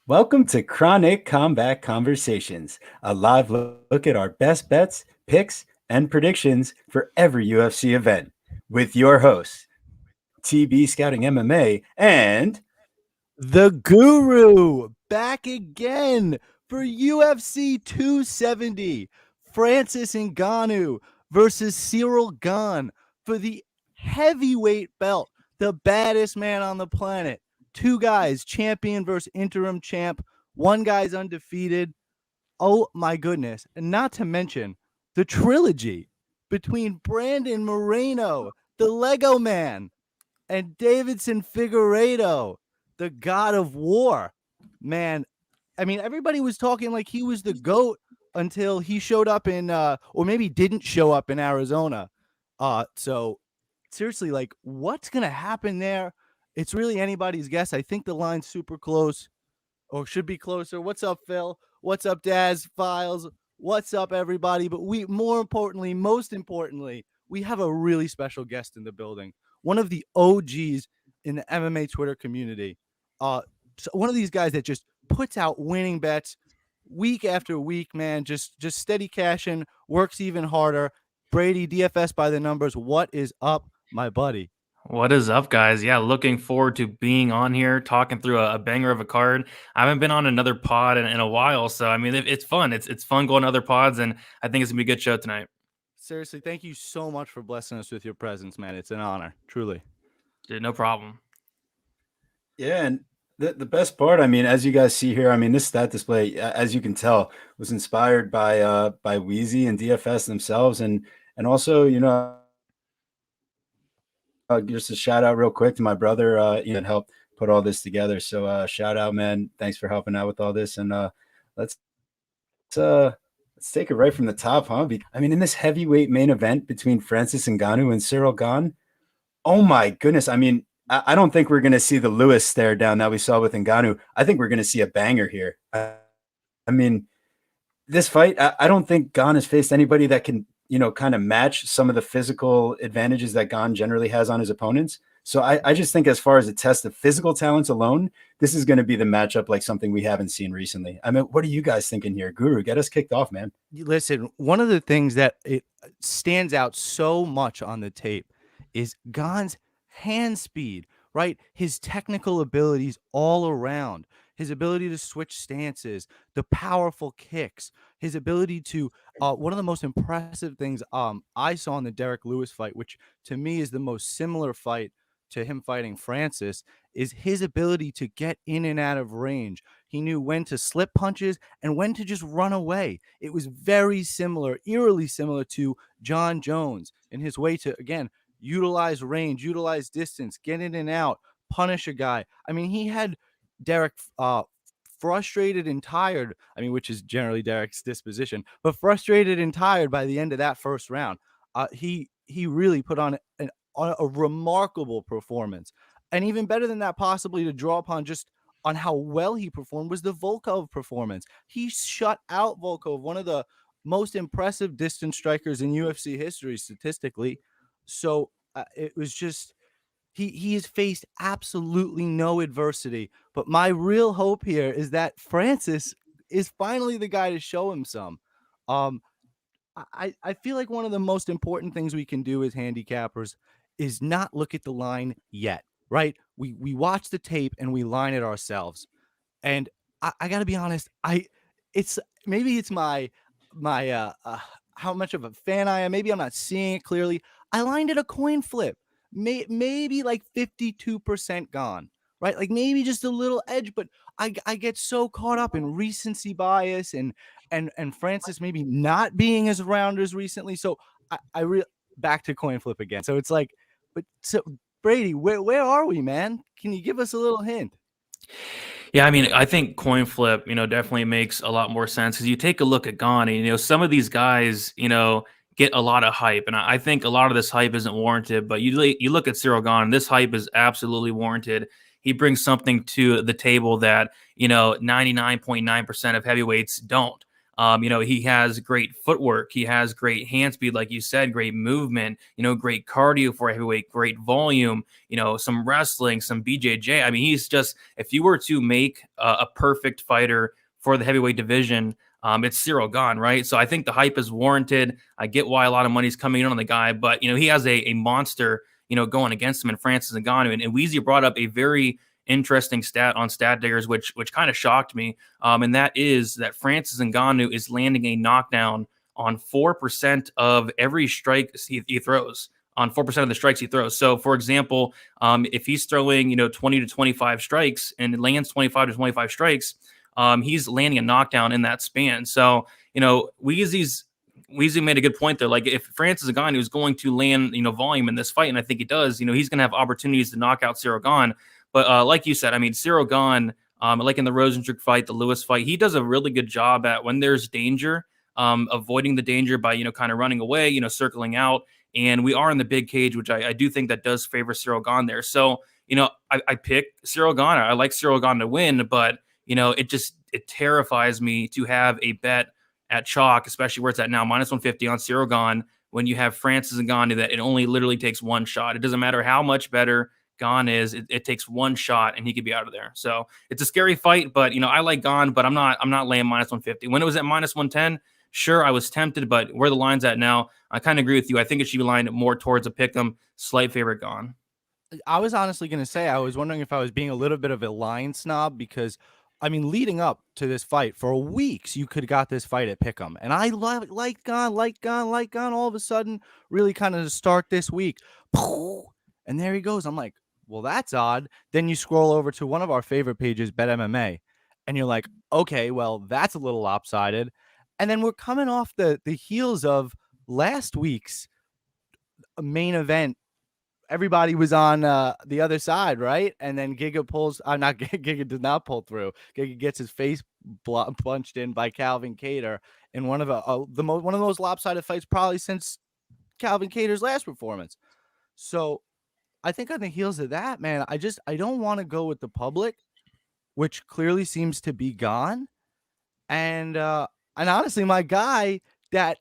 Welcome to Chronic Combat Conversations, a live look at our best bets, picks, and predictions for every UFC event. With your hosts, TB Scouting MMA and The Guru back again for UFC 270. Francis Ngannou versus Ciryl Gane for the heavyweight belt. The baddest man on the planet. Two guys, champion versus interim champ. One guy's undefeated. Oh my goodness. And not to mention the trilogy between Brandon Moreno, the Lego Man, and Davidson Figueiredo, the god of war. Man, I mean, everybody was talking like he was the GOAT until he showed up in or maybe didn't show up in Arizona. So seriously, like, what's gonna happen there? It's really anybody's guess. I think the line's super close, or should be closer. What's up, Phil? What's up, Daz Files? What's up, everybody? But most importantly, we have a really special guest in the building. One of the OGs in the MMA Twitter community. So one of these guys that just puts out winning bets week after week, man. Just steady cashing, works even harder. Brady, DFS by the numbers. What is up, my buddy? What is up, guys? Yeah, looking forward to being on here, talking through a banger of a card. I haven't been on another pod in a while, so I mean, it's fun. It's fun going to other pods, and I think it's gonna be a good show tonight. Seriously, thank you so much for blessing us with your presence, man. It's an honor, truly. Dude, no problem. yeah, and the best part, I mean, as you guys see here, I mean, this stat display, as you can tell, was inspired by Wheezy and DFS themselves, and also, just a shout out real quick to my brother, that helped put all this together. So shout out, man. Thanks for helping out with all this. And let's take it right from the top, huh? I mean, in this heavyweight main event between Francis Ngannou and Ciryl Gane, oh my goodness. I mean, I don't think we're going to see the Lewis stare down that we saw with Ngannou. I think we're going to see a banger here. I mean, this fight, I don't think Gane has faced anybody that can, kind of match some of the physical advantages that Gane generally has on his opponents. So I just think as far as a test of physical talents alone, this is going to be the matchup like something we haven't seen recently. I mean, what are you guys thinking here? Guru, get us kicked off, man. Listen, one of the things that it stands out so much on the tape is Gane's hand speed, right? His technical abilities all around, his ability to switch stances, the powerful kicks, his ability to one of the most impressive things I saw in the Derek Lewis fight, which to me is the most similar fight to him fighting Francis, is his ability to get in and out of range. He knew when to slip punches and when to just run away. It was very similar, eerily similar to John Jones in his way to, again, utilize range, utilize distance, get in and out, punish a guy. I mean, he had Derek frustrated and tired. I mean, which is generally Derek's disposition, but frustrated and tired by the end of that first round. He really put on a remarkable performance. And even better than that, possibly to draw upon just on how well he performed, was the Volkov performance. He shut out Volkov, one of the most impressive distance strikers in UFC history statistically. So it was just, he has faced absolutely no adversity. But my real hope here is that Francis is finally the guy to show him some. I feel like one of the most important things we can do as handicappers is not look at the line yet, right? We watch the tape and we line it ourselves. And I got to be honest, it's my how much of a fan I am. Maybe I'm not seeing it clearly. I lined it a coin flip, maybe like 52% Gane, right? Like maybe just a little edge, but I get so caught up in recency bias and Francis maybe not being as around as recently. So I back to coin flip again. So it's like, but so Brady, where are we, man? Can you give us a little hint? Yeah, I mean, I think coin flip, definitely makes a lot more sense because you take a look at Gane, and, some of these guys, get a lot of hype, and I think a lot of this hype isn't warranted. But you look at Ciryl Gane, this hype is absolutely warranted. He brings something to the table that 99.9% of heavyweights don't. He has great footwork. He has great hand speed, like you said, great movement, great cardio for a heavyweight, great volume, some wrestling, some BJJ. I mean, he's just, if you were to make a perfect fighter for the heavyweight division, it's Ciryl Gane, right? So I think the hype is warranted. I get why a lot of money's coming in on the guy, but, he has a monster, going against him in Francis Ngannou. And Weezy brought up a very interesting stat on Stat Diggers, which kind of shocked me. And that is that Francis Ngannou is landing a knockdown on 4% of every strike he throws. On 4% of the strikes he throws. So, for example, if he's throwing 20 to 25 strikes and lands 25 to 25 strikes, he's landing a knockdown in that span. So, Weezy made a good point there. Like, if Francis Ngannou is going to land volume in this fight, and I think he does, he's going to have opportunities to knock out Ciryl Gane. But like you said, I mean, Ciryl Gane, like in the Rosenstruck fight, the Lewis fight, he does a really good job at, when there's danger, avoiding the danger by, kind of running away, circling out. And we are in the big cage, which I do think that does favor Ciryl Gane there. So, I pick Ciryl Gane. I like Ciryl Gane to win, but, it terrifies me to have a bet at chalk, especially where it's at now, minus 150 on Ciryl Gane, when you have Francis Ngannou that it only literally takes one shot. It doesn't matter how much better Gane is, it takes one shot and he could be out of there. So it's a scary fight, but I like Gane, but I'm not laying minus 150. When it was at minus 110, sure, I was tempted, but where the line's at now, I kind of agree with you. I think it should be lined more towards a pick'em, slight favorite Gane. I was honestly going to say, I was wondering if I was being a little bit of a line snob, because leading up to this fight for weeks, you could have got this fight at pick'em, and I like Gane. All of a sudden, really kind of to start this week, and there he goes. I'm like, well, that's odd. Then you scroll over to one of our favorite pages, Bet MMA, and you're like, okay, well, that's a little lopsided. And then we're coming off the heels of last week's main event. Everybody was on the other side, right? And then Giga pulls. Not Giga did not pull through. Giga gets his face punched in by Calvin Kattar in one of the most lopsided fights probably since Calvin Kattar's last performance. So I think on the heels of that, man, I don't want to go with the public, which clearly seems to be Gane. And honestly, my guy that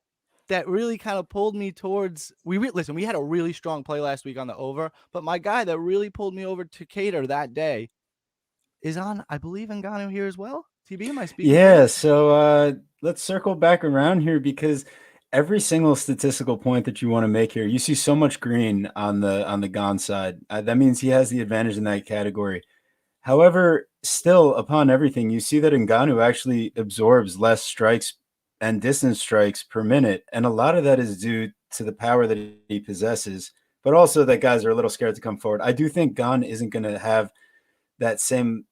really kind of pulled me towards, listen, we had a really strong play last week on the over, but my guy that really pulled me over to Kattar that day is on, I believe, Ngannou here as well. TB, am I speaking? Yeah, so let's circle back around here, because every single statistical point that you want to make here, you see so much green on the Gane side. That means he has the advantage in that category. However, still, upon everything, you see that Ngannou actually absorbs less strikes and distance strikes per minute, and a lot of that is due to the power that he possesses, but also that guys are a little scared to come forward. I do think Gane isn't going to have that same,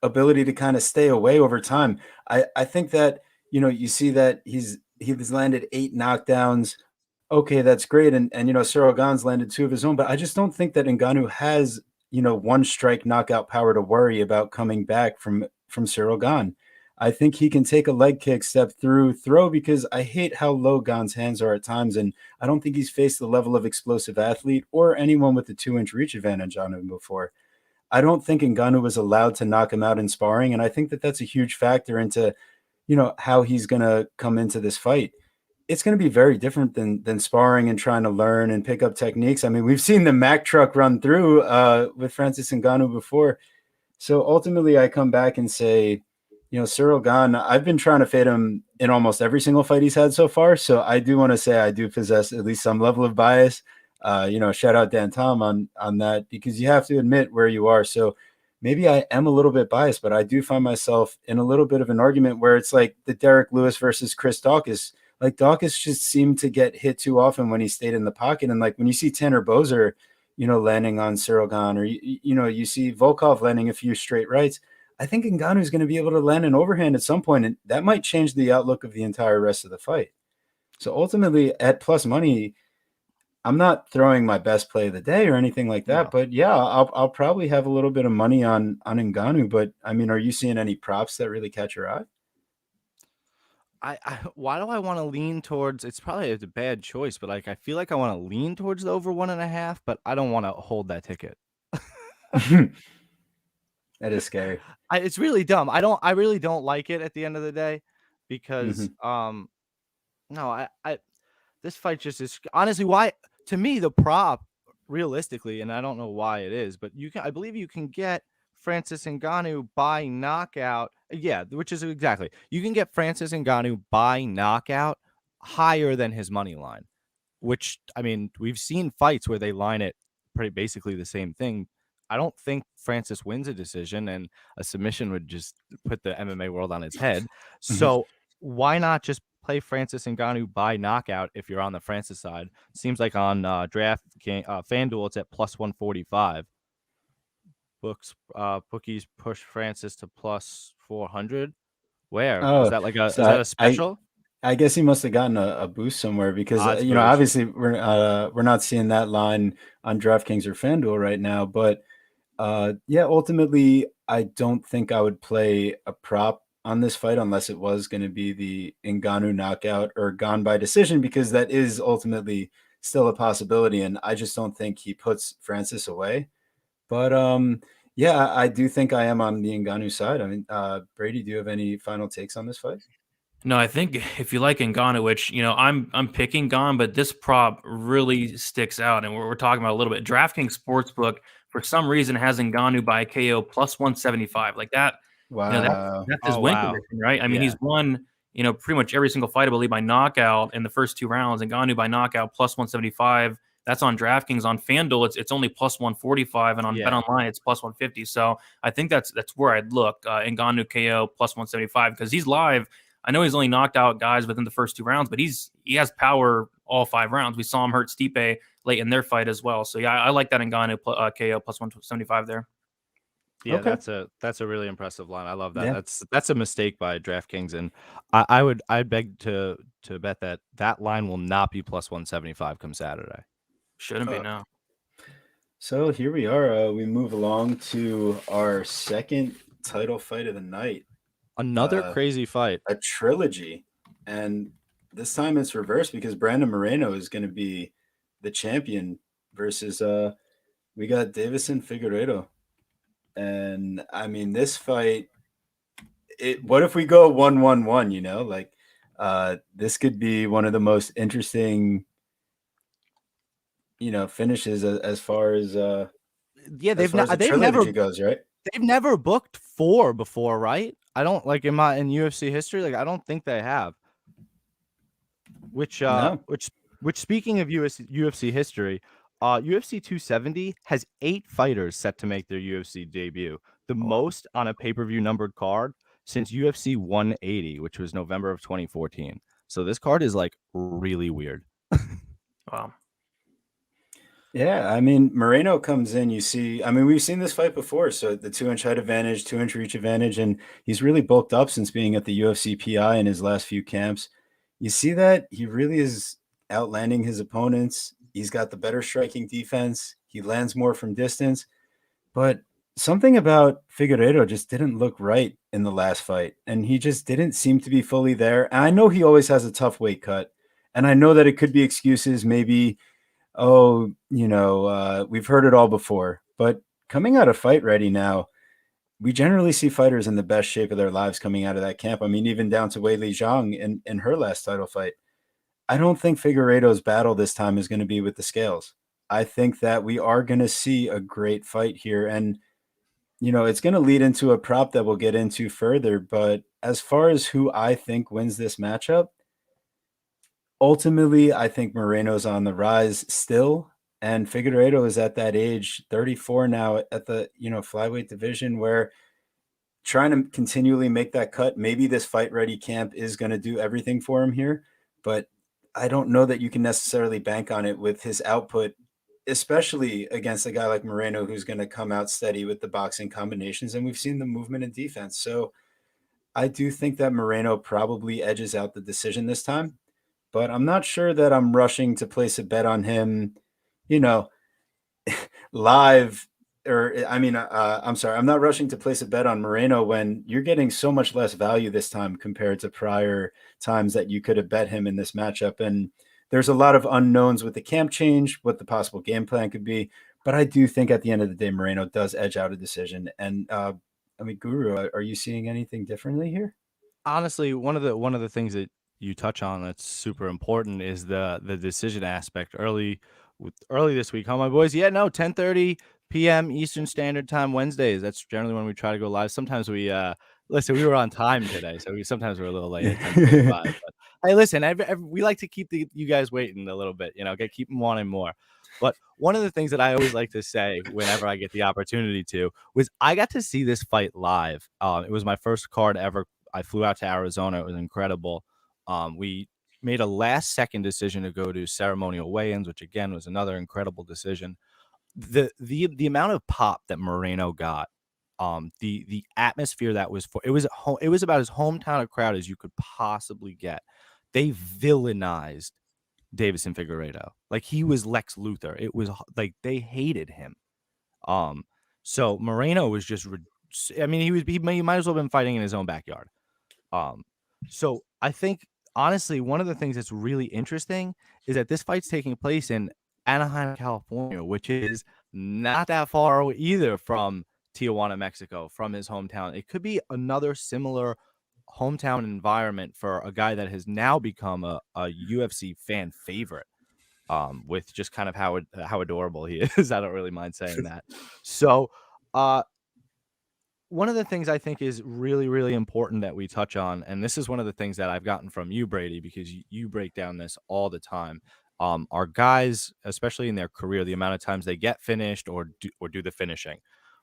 ability to kind of stay away over time. I think that, you see that he's landed 8 knockdowns. Okay, that's great. And Ciryl Gane's landed 2 of his own, but I just don't think that Ngannou has, one strike knockout power to worry about coming back from Ciryl Gane. I think he can take a leg kick, step through, throw, because I hate how low Gane's hands are at times. And I don't think he's faced the level of explosive athlete or anyone with the 2-inch reach advantage on him before. I don't think Ngannou was allowed to knock him out in sparring. And I think that that's a huge factor into, how he's going to come into this fight. It's going to be very different than sparring and trying to learn and pick up techniques. I mean, we've seen the Mack truck run through with Francis Ngannou before. So ultimately, I come back and say, Ciryl Gane, I've been trying to fade him in almost every single fight he's had so far. So I do want to say I do possess at least some level of bias. Shout out Dan Tom on that, because you have to admit where you are. So maybe I am a little bit biased, but I do find myself in a little bit of an argument where it's like the Derek Lewis versus Chris Daukaus. Like, Daukaus just seemed to get hit too often when he stayed in the pocket. And like when you see Tanner Boser, landing on Ciryl Gane, or, you see Volkov landing a few straight rights, I think Ngannou is going to be able to land an overhand at some point, and that might change the outlook of the entire rest of the fight. So ultimately, at plus money, I'm not throwing my best play of the day or anything like that, but yeah, I'll probably have a little bit of money on Ngannou. But I mean, are you seeing any props that really catch your eye? Why do I want to lean towards? It's probably a bad choice, but like I feel like I want to lean towards the over 1.5, but I don't want to hold that ticket. That is scary. It's really dumb. I really don't like it at the end of the day because no, I this fight just is honestly why to me the prop realistically, and I don't know why it is, but I believe you can get Francis Ngannou by knockout. Yeah, which is exactly you can get Francis Ngannou by knockout higher than his money line. Which I mean, we've seen fights where they line it pretty basically the same thing. I don't think Francis wins a decision, and a submission would just put the MMA world on its head. So why not just play Francis Ngannou by knockout if you're on the Francis side? Seems like on FanDuel it's at plus 145. Bookies push Francis to plus 400. Where is Oh, that? Is so that a special? I guess he must have gotten a boost somewhere because Odds you know, boost. obviously we're not seeing that line on DraftKings or FanDuel right now, but yeah, ultimately I don't think I would play a prop on this fight unless it was going to be the Ngannou knockout or gone by decision, because that is ultimately still a possibility, and I just don't think he puts Francis away. But yeah, I do think I am on the Ngannou side. I mean, Brady, do you have any final takes on this fight? No, I think if you like Ngannou, which I'm picking Gon, but this prop really sticks out, and we're talking about a little bit. DraftKings Sportsbook for some reason has Ngannou by KO plus 175, like that. Wow. That's his Oh, win wow. condition, right? I mean, Yeah. he's won pretty much every single fight, I believe, by knockout in the first 2 rounds. Ngannou by knockout plus 175. That's on DraftKings. On FanDuel, it's only plus 145, and on Yeah. BetOnline, it's plus 150. So I think that's where I'd look. Ngannou KO plus 175 because he's live. I know he's only knocked out guys within the first 2 rounds, but he has power all 5 rounds. We saw him hurt Stipe late in their fight as well. So yeah, I like that Ngannou KO plus 175 there. Yeah, Okay. that's a really impressive line. I love that. Yeah. That's a mistake by DraftKings, and I beg to bet that line will not be plus 175 come Saturday. Shouldn't be now. So here we are. We move along to our second title fight of the night. Another crazy fight. A trilogy. And this time it's reversed because Brandon Moreno is going to be the champion versus we got Davison Figueiredo. And I mean, this fight, what if we go 1-1-1, you know? Like this could be one of the most interesting finishes as far as Yeah, as far as the trilogy goes, right? they've never booked 4 before, right? I don't like in UFC history, like I don't think they have. Which No. which speaking of UFC history, UFC 270 has 8 fighters set to make their UFC debut, the most on a pay-per-view numbered card since UFC 180, which was November of 2014. So this card is like really weird. Wow. Yeah, I mean, Moreno comes in, you see, I mean, we've seen this fight before. So the 2-inch height advantage, 2-inch reach advantage, and he's really bulked up since being at the UFC PI in his last few camps. You see that he really is outlanding his opponents. He's got the better striking defense. He lands more from distance. But something about Figueiredo just didn't look right in the last fight, and he just didn't seem to be fully there. And I know he always has a tough weight cut, and I know that it could be excuses, maybe we've heard it all before, but coming out of Fight Ready now, we generally see fighters in the best shape of their lives coming out of that camp. I mean, even down to Weili Zhang in her last title fight. I don't think Figueiredo's battle this time is going to be with the scales. I think that we are going to see a great fight here. And, it's going to lead into a prop that we'll get into further. But as far as who I think wins this matchup, ultimately, I think Moreno's on the rise still, and Figueiredo is at that age, 34 now, at the flyweight division, where trying to continually make that cut. Maybe this Fight Ready camp is going to do everything for him here, but I don't know that you can necessarily bank on it with his output, especially against a guy like Moreno, who's going to come out steady with the boxing combinations, and we've seen the movement and defense. So I do think that Moreno probably edges out the decision this time. But I'm not sure that I'm rushing to place a bet on him, live. I'm sorry. I'm not rushing to place a bet on Moreno when you're getting so much less value this time compared to prior times that you could have bet him in this matchup. And there's a lot of unknowns with the camp change, what the possible game plan could be. But I do think at the end of the day, Moreno does edge out a decision. And I mean, Guru, are you seeing anything differently here? Honestly, one of the things that you touch on that's super important is the decision aspect. Early this week, huh, my boys? Yeah, no, 10:30 p.m. Eastern Standard Time Wednesdays. That's generally when we try to go live. Sometimes we listen. We were on time today, so sometimes we're a little late at 10:45. But hey, listen, we like to keep you guys waiting a little bit. Keep them wanting more. But one of the things that I always like to say whenever I get the opportunity to was I got to see this fight live. It was my first card ever. I flew out to Arizona. It was incredible. We made a last second decision to go to ceremonial weigh-ins, which again was another incredible decision. The amount of pop that Moreno got, the atmosphere that was it was about as hometown a crowd as you could possibly get. They villainized Davison Figueiredo like he was Lex Luthor. It was like they hated him. So Moreno was just, I mean, he might as well have been fighting in his own backyard. So I think honestly, one of the things that's really interesting is that this fight's taking place in Anaheim, California, which is not that far away either from Tijuana, Mexico, from his hometown. It could be another similar hometown environment for a guy that has now become a UFC fan favorite. With just kind of how adorable he is. I don't really mind saying that. So, one of the things I think is really, really important that we touch on, and this is one of the things that I've gotten from you, Brady, because you break down this all the time. Our guys, especially in their career, the amount of times they get finished or do the finishing,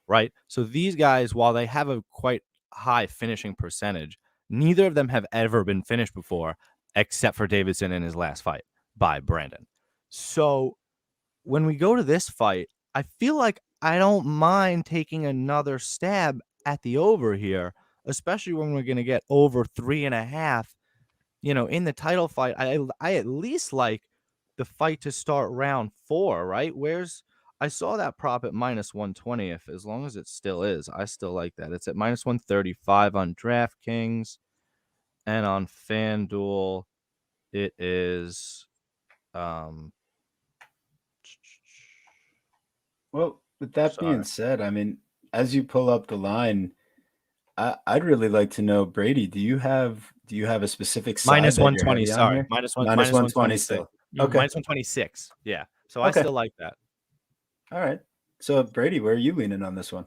right? So these guys, while they have a quite high finishing percentage, neither of them have ever been finished before, except for Davidson in his last fight by Brandon. So when we go to this fight, I feel like I don't mind taking another stab at the over here, especially when we're going to get over 3.5, in the title fight. I at least like the fight to start round 4, right? I saw that prop at -120. As long as it still is, I still like that. It's at -135 on DraftKings, and on FanDuel, it is, Well, with that sorry. being said, I mean, as you pull up the line, I'd really like to know, Brady, do you have a specific side that you're -120, heavy on sorry. here? Minus -120 126. still. Okay. -126. Yeah. So I Okay. still like that. All right. So Brady, where are you leaning on this one?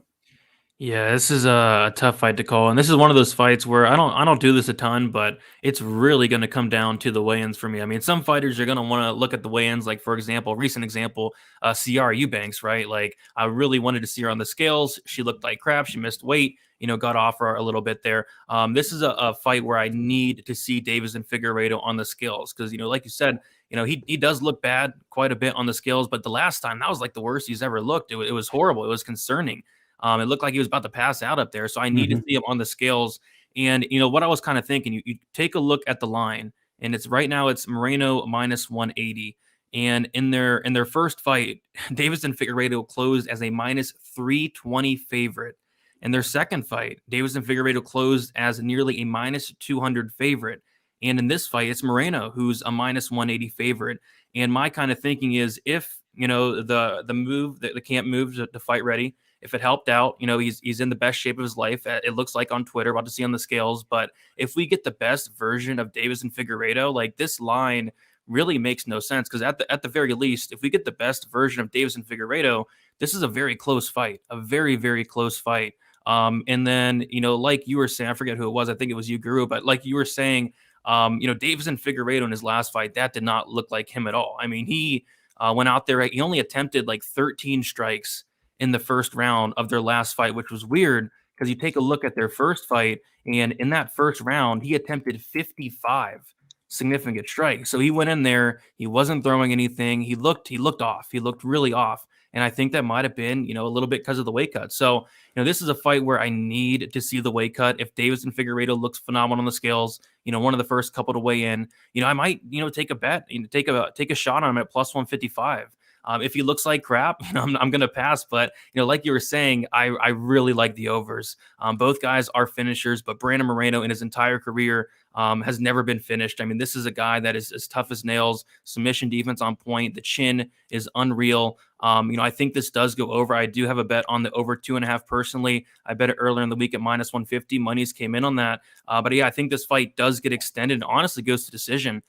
Yeah, this is a tough fight to call, and this is one of those fights where I don't do this a ton, but it's really going to come down to the weigh-ins for me. I mean, some fighters are going to want to look at the weigh-ins, like for example, recent example, Ciara Eubanks, right? Like I really wanted to see her on the scales. She looked like crap. She missed weight. Got off her a little bit there. This is a fight where I need to see Davis and Figueiredo on the scales because like you said, he does look bad quite a bit on the scales, but the last time that was like the worst he's ever looked. It was horrible. It was concerning. It looked like he was about to pass out up there. So I need to see him on the scales. And what I was kind of thinking, you take a look at the line, and it's right now it's Moreno -180. And in their first fight, Davis and Figueiredo closed as a -320 favorite. In their second fight, Davis and Figueiredo closed as nearly a -200 favorite. And in this fight, it's Moreno who's a -180 favorite. And my kind of thinking is if the move, the camp move to fight ready, if it helped out, he's in the best shape of his life. It looks like on Twitter, about to see on the scales. But if we get the best version of Davis and Figueiredo, like this line really makes no sense because at the very least, if we get the best version of Davis and Figueiredo, this is a very close fight, a very, very close fight. And then like you were saying, I forget who it was. I think it was you, Guru, but like you were saying, Davis and Figueiredo in his last fight, that did not look like him at all. I mean, he went out there, he only attempted like 13 strikes in the first round of their last fight, which was weird because you take a look at their first fight, and in that first round, he attempted 55 significant strikes. So he went in there, he wasn't throwing anything. He looked off. He looked really off. And I think that might have been, a little bit because of the weight cut. So, this is a fight where I need to see the weight cut. If Davis and Figueiredo looks phenomenal on the scales, one of the first couple to weigh in, I might, take a bet, take a shot on him at +155. If he looks like crap, I'm going to pass. But, like you were saying, I really like the overs. Both guys are finishers, but Brandon Moreno in his entire career has never been finished. I mean, this is a guy that is as tough as nails, submission defense on point. The chin is unreal. I think this does go over. I do have a bet on the over 2.5 personally. I bet it earlier in the week at -150. Monies came in on that. But yeah, I think this fight does get extended and honestly goes to decision.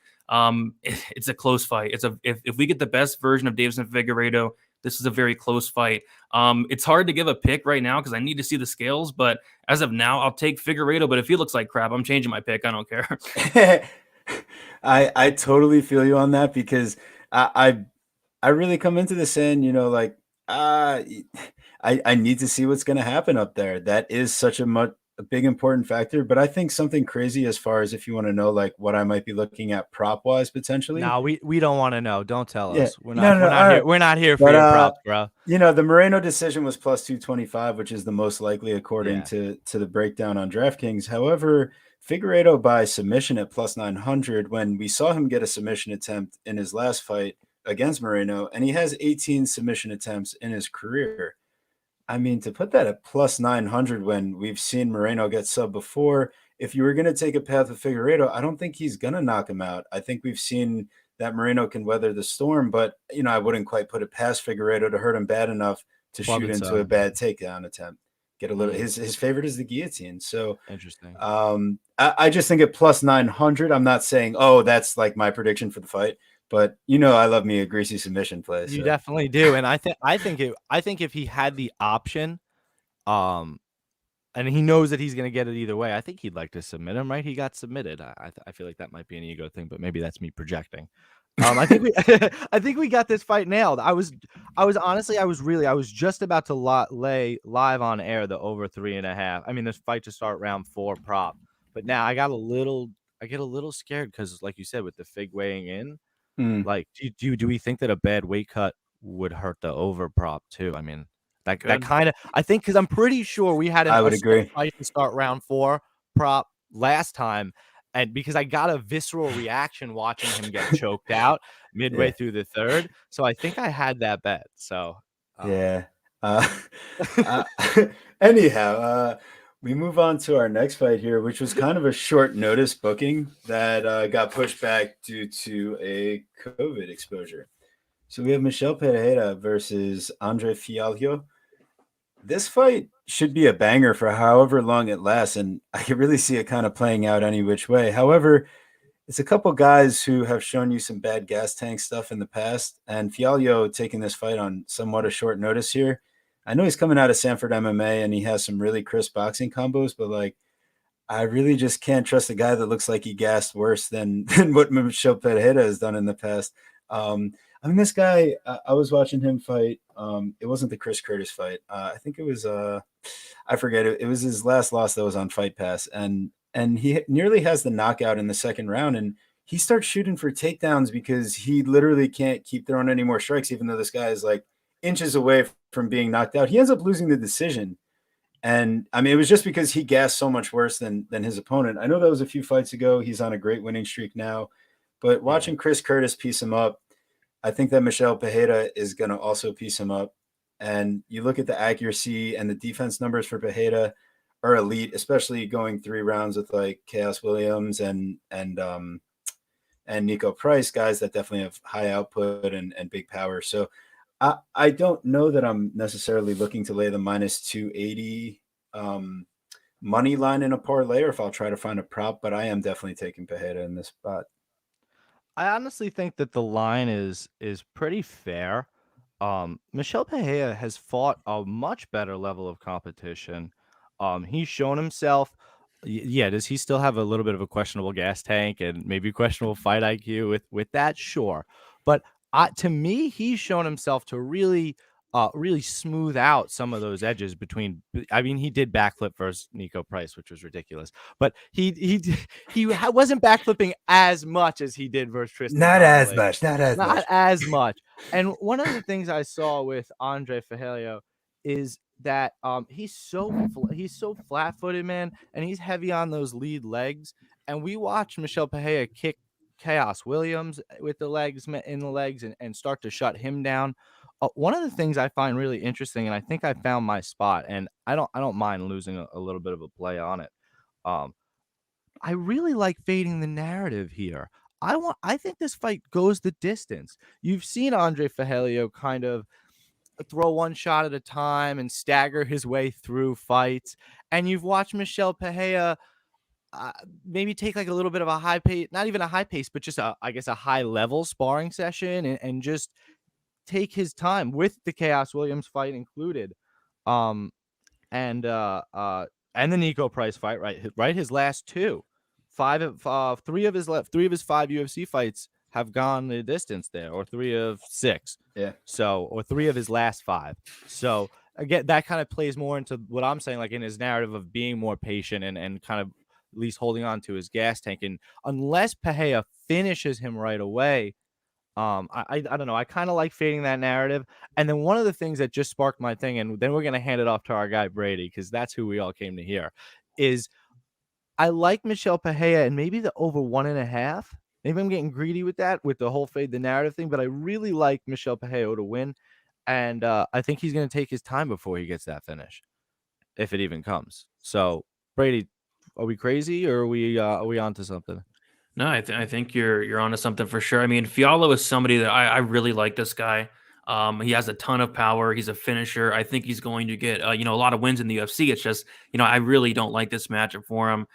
It's a close fight. If we get the best version of Davison Figueiredo, this is a very close fight. It's hard to give a pick right now because I need to see the scales, but as of now, I'll take Figueiredo. But if he looks like crap, I'm changing my pick. I don't care. I totally feel you on that because I really come into this saying, I need to see what's going to happen up there. That is such a big important factor. But I think something crazy as far as if you want to know like what I might be looking at prop wise potentially. No, we don't want to know. Don't tell Yeah. us. We're not here. Right. We're not here for your props, bro. The Moreno decision was +225, which is the most likely according to the breakdown on DraftKings. However, Figueiredo by submission at +900 when we saw him get a submission attempt in his last fight against Moreno, and he has 18 submission attempts in his career. I mean, to put that at +900 when we've seen Moreno get sub before, if you were going to take a path with Figueiredo, I don't think he's going to knock him out. I think we've seen that Moreno can weather the storm, but, I wouldn't quite put it past Figueiredo to hurt him bad enough to shoot into a bad takedown attempt. Get a little, his favorite is the guillotine. So interesting. I just think at +900, I'm not saying, oh, that's like my prediction for the fight. But I love me a greasy submission play. You definitely do, and I think if he had the option, and he knows that he's going to get it either way, I think he'd like to submit him. Right? He got submitted. I feel like that might be an ego thing, but maybe that's me projecting. I think we got this fight nailed. I was just about to lay live on air the over 3.5. I mean, this fight to start round 4 prop, but now I get a little scared because, like you said, with the Fig weighing in. Like, do we think that a bad weight cut would hurt the over prop too? I mean, that kind of, I think, because I'm pretty sure we had I would agree fight to start round 4 prop last time, and because I got a visceral reaction watching him get choked out midway through the third, so I think I had that bet. So anyhow, we move on to our next fight here, which was kind of a short notice booking that got pushed back due to a COVID exposure. So we have Michel Pereira versus Andre Fialgo. This fight should be a banger for however long it lasts, and I can really see it kind of playing out any which way. However, it's a couple guys who have shown you some bad gas tank stuff in the past, and Fialgo taking this fight on somewhat a short notice here. I know he's coming out of Sanford MMA and he has some really crisp boxing combos, but like, I really just can't trust a guy that looks like he gassed worse than what Michel Pereira has done in the past. I mean, this guy, I was watching him fight. It wasn't the Chris Curtis fight. I think it was, I forget it. It was his last loss that was on Fight Pass. And he nearly has the knockout in the second round. And he starts shooting for takedowns because he literally can't keep throwing any more strikes, even though this guy is like inches away from being knocked out. He ends up losing the decision. And I mean, it was just because he gassed so much worse than his opponent. I know that was a few fights ago. He's on a great winning streak now, but watching Chris Curtis piece him up, I think that Michel Pereira is going to also piece him up. And you look at the accuracy and the defense numbers for Pereira are elite, especially going 3 rounds with like Chaos Williams and Nico Price, guys that definitely have high output and big power. So I don't know that I'm necessarily looking to lay the -280 money line in a parlay, or if I'll try to find a prop, but I am definitely taking Pereira in this spot. I honestly think that the line is pretty fair. Michel Pereira has fought a much better level of competition. He's shown himself. Does he still have a little bit of a questionable gas tank and maybe questionable fight IQ with that? Sure, but to me, he's shown himself to really smooth out some of those edges between. I mean, he did backflip versus Nico Price, which was ridiculous, but he wasn't backflipping as much as he did versus Tristan. Not as much. And one of the things I saw with Andre Fialgo is that he's so flat-footed, man, and he's heavy on those lead legs. And we watched Michel Pereira kick Chaos Williams with the legs in the legs and start to shut him down. One of the things I find really interesting, and I think I found my spot, and I don't mind losing a little bit of a play on it. I really like fading the narrative here. I think this fight goes the distance. You've seen Andre Fialgo kind of throw one shot at a time and stagger his way through fights, and you've watched Michel Pereira maybe take like a little bit of a high pace, not even a high pace, but just I guess a high level sparring session and just take his time with the Chaos Williams fight included. And the Nico Price fight, right? His last two. Three of his 5 UFC fights have gone the distance there, or 3 of 6. Yeah. So, or 3 of his last 5. So again, that kind of plays more into what I'm saying, like in his narrative of being more patient and kind of at least holding on to his gas tank. And unless Pereira finishes him right away, I don't know. I kind of like fading that narrative. And then one of the things that just sparked my thing, and then we're going to hand it off to our guy Brady, because that's who we all came to hear, is I like Michel Pereira and maybe the over 1.5. Maybe I'm getting greedy with that, with the whole fade the narrative thing, but I really like Michel Pereira to win. And I think he's going to take his time before he gets that finish, if it even comes. So, Brady, are we crazy, or are we onto something? No, I think you're onto something for sure. I mean, Fiallo is somebody that I really like this guy. He has a ton of power. He's a finisher. I think he's going to get a lot of wins in the UFC. It's just, I really don't like this matchup for him.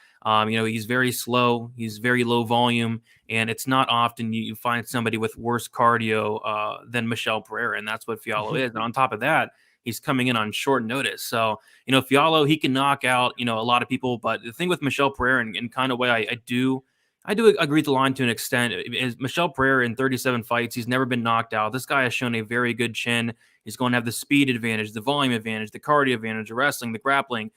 He's very slow. He's very low volume, and it's not often you find somebody with worse cardio than Michel Pereira, and that's what Fiallo is. And on top of that, he's coming in on short notice. So, Fiallo, he can knock out, a lot of people. But the thing with Michel Pereira, and kind of way I do agree with the line to an extent, is Michel Pereira in 37 fights. He's never been knocked out. This guy has shown a very good chin. He's going to have the speed advantage, the volume advantage, the cardio advantage, the wrestling, the grappling,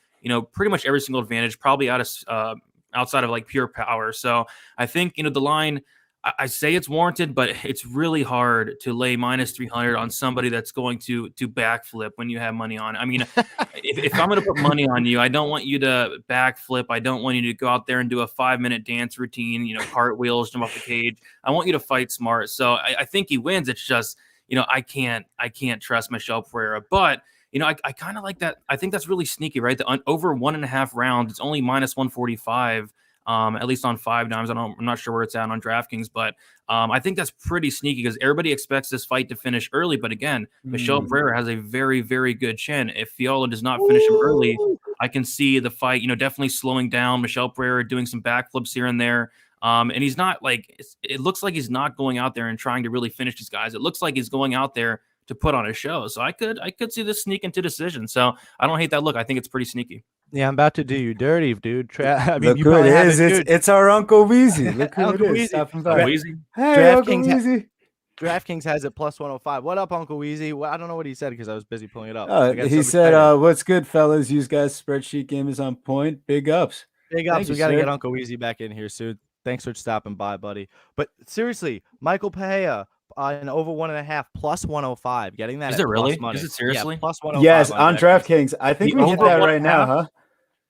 pretty much every single advantage, probably outside of like pure power. So I think, the line, I say it's warranted, but it's really hard to lay minus 300 on somebody that's going to backflip when you have money on. I mean, if I'm going to put money on you, I don't want you to backflip. I don't want you to go out there and do a 5-minute dance routine, cartwheels, jump off the cage. I want you to fight smart. So I think he wins. It's just, I can't trust Michel Pereira, but I kind of like that. I think that's really sneaky, right? Over 1.5 rounds, it's only minus 145. At least on 5 dimes. I'm not sure where it's at on DraftKings, but I think that's pretty sneaky because everybody expects this fight to finish early. But again, Michel Pereira has a very, very good chin. If Fiallo does not finish him early, I can see the fight, definitely slowing down. Michel Pereira doing some backflips here and there. And he's not it looks like he's not going out there and trying to really finish these guys. It looks like he's going out there to put on a show. So I could see this sneak into decision. So I don't hate that look. I think it's pretty sneaky. Yeah, I'm about to do you dirty, dude. Look who it is. It's our Uncle Weezy. Look who it is. Stopping by. Hey, Uncle Weezy. DraftKings has it plus 105. What up, Uncle Weezy? Well, I don't know what he said because I was busy pulling it up. He said, what's good, fellas? You guys' spreadsheet game is on point. Big ups. Big ups. We got to get Uncle Weezy back in here soon. Thanks for stopping by, buddy. But seriously, Michael Pereira, and over 1.5 plus 105. Getting that. Is it really? Is it seriously? Yeah, plus 105. Yes, on DraftKings. I think we hit that right now, huh?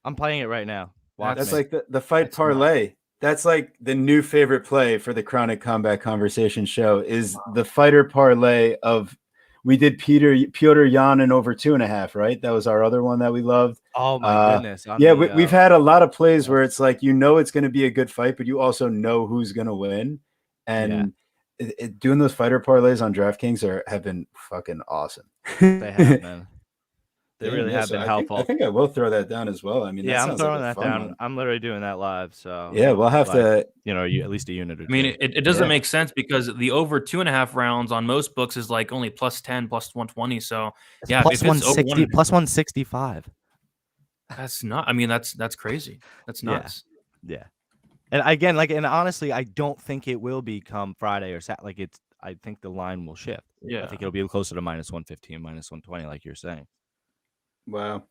I'm playing it right now. That's like the fight parlay. That's like the new favorite play for the Chronic Combat Conversation show is the fighter parlay of. We did Piotr Jan and over 2.5, right? That was our other one that we loved. Oh my goodness! We've had a lot of plays where it's like it's going to be a good fight, but you also know who's going to win, and doing those fighter parlays on DraftKings have been fucking awesome. They have, man. They really have been helpful. I think I will throw that down as well. I mean, I'm throwing that down. One. I'm literally doing that live. So we'll have to, at least a unit or two. I mean, it doesn't make sense because the over 2.5 rounds on most books is like only plus 10, plus 120. So it's plus 160, plus 165. That's not. I mean, that's crazy. That's nuts. Yeah. And again, and honestly, I don't think it will become Friday or Saturday. I think the line will shift. Yeah. I think it'll be closer to minus 115, minus 120, like you're saying. Wow.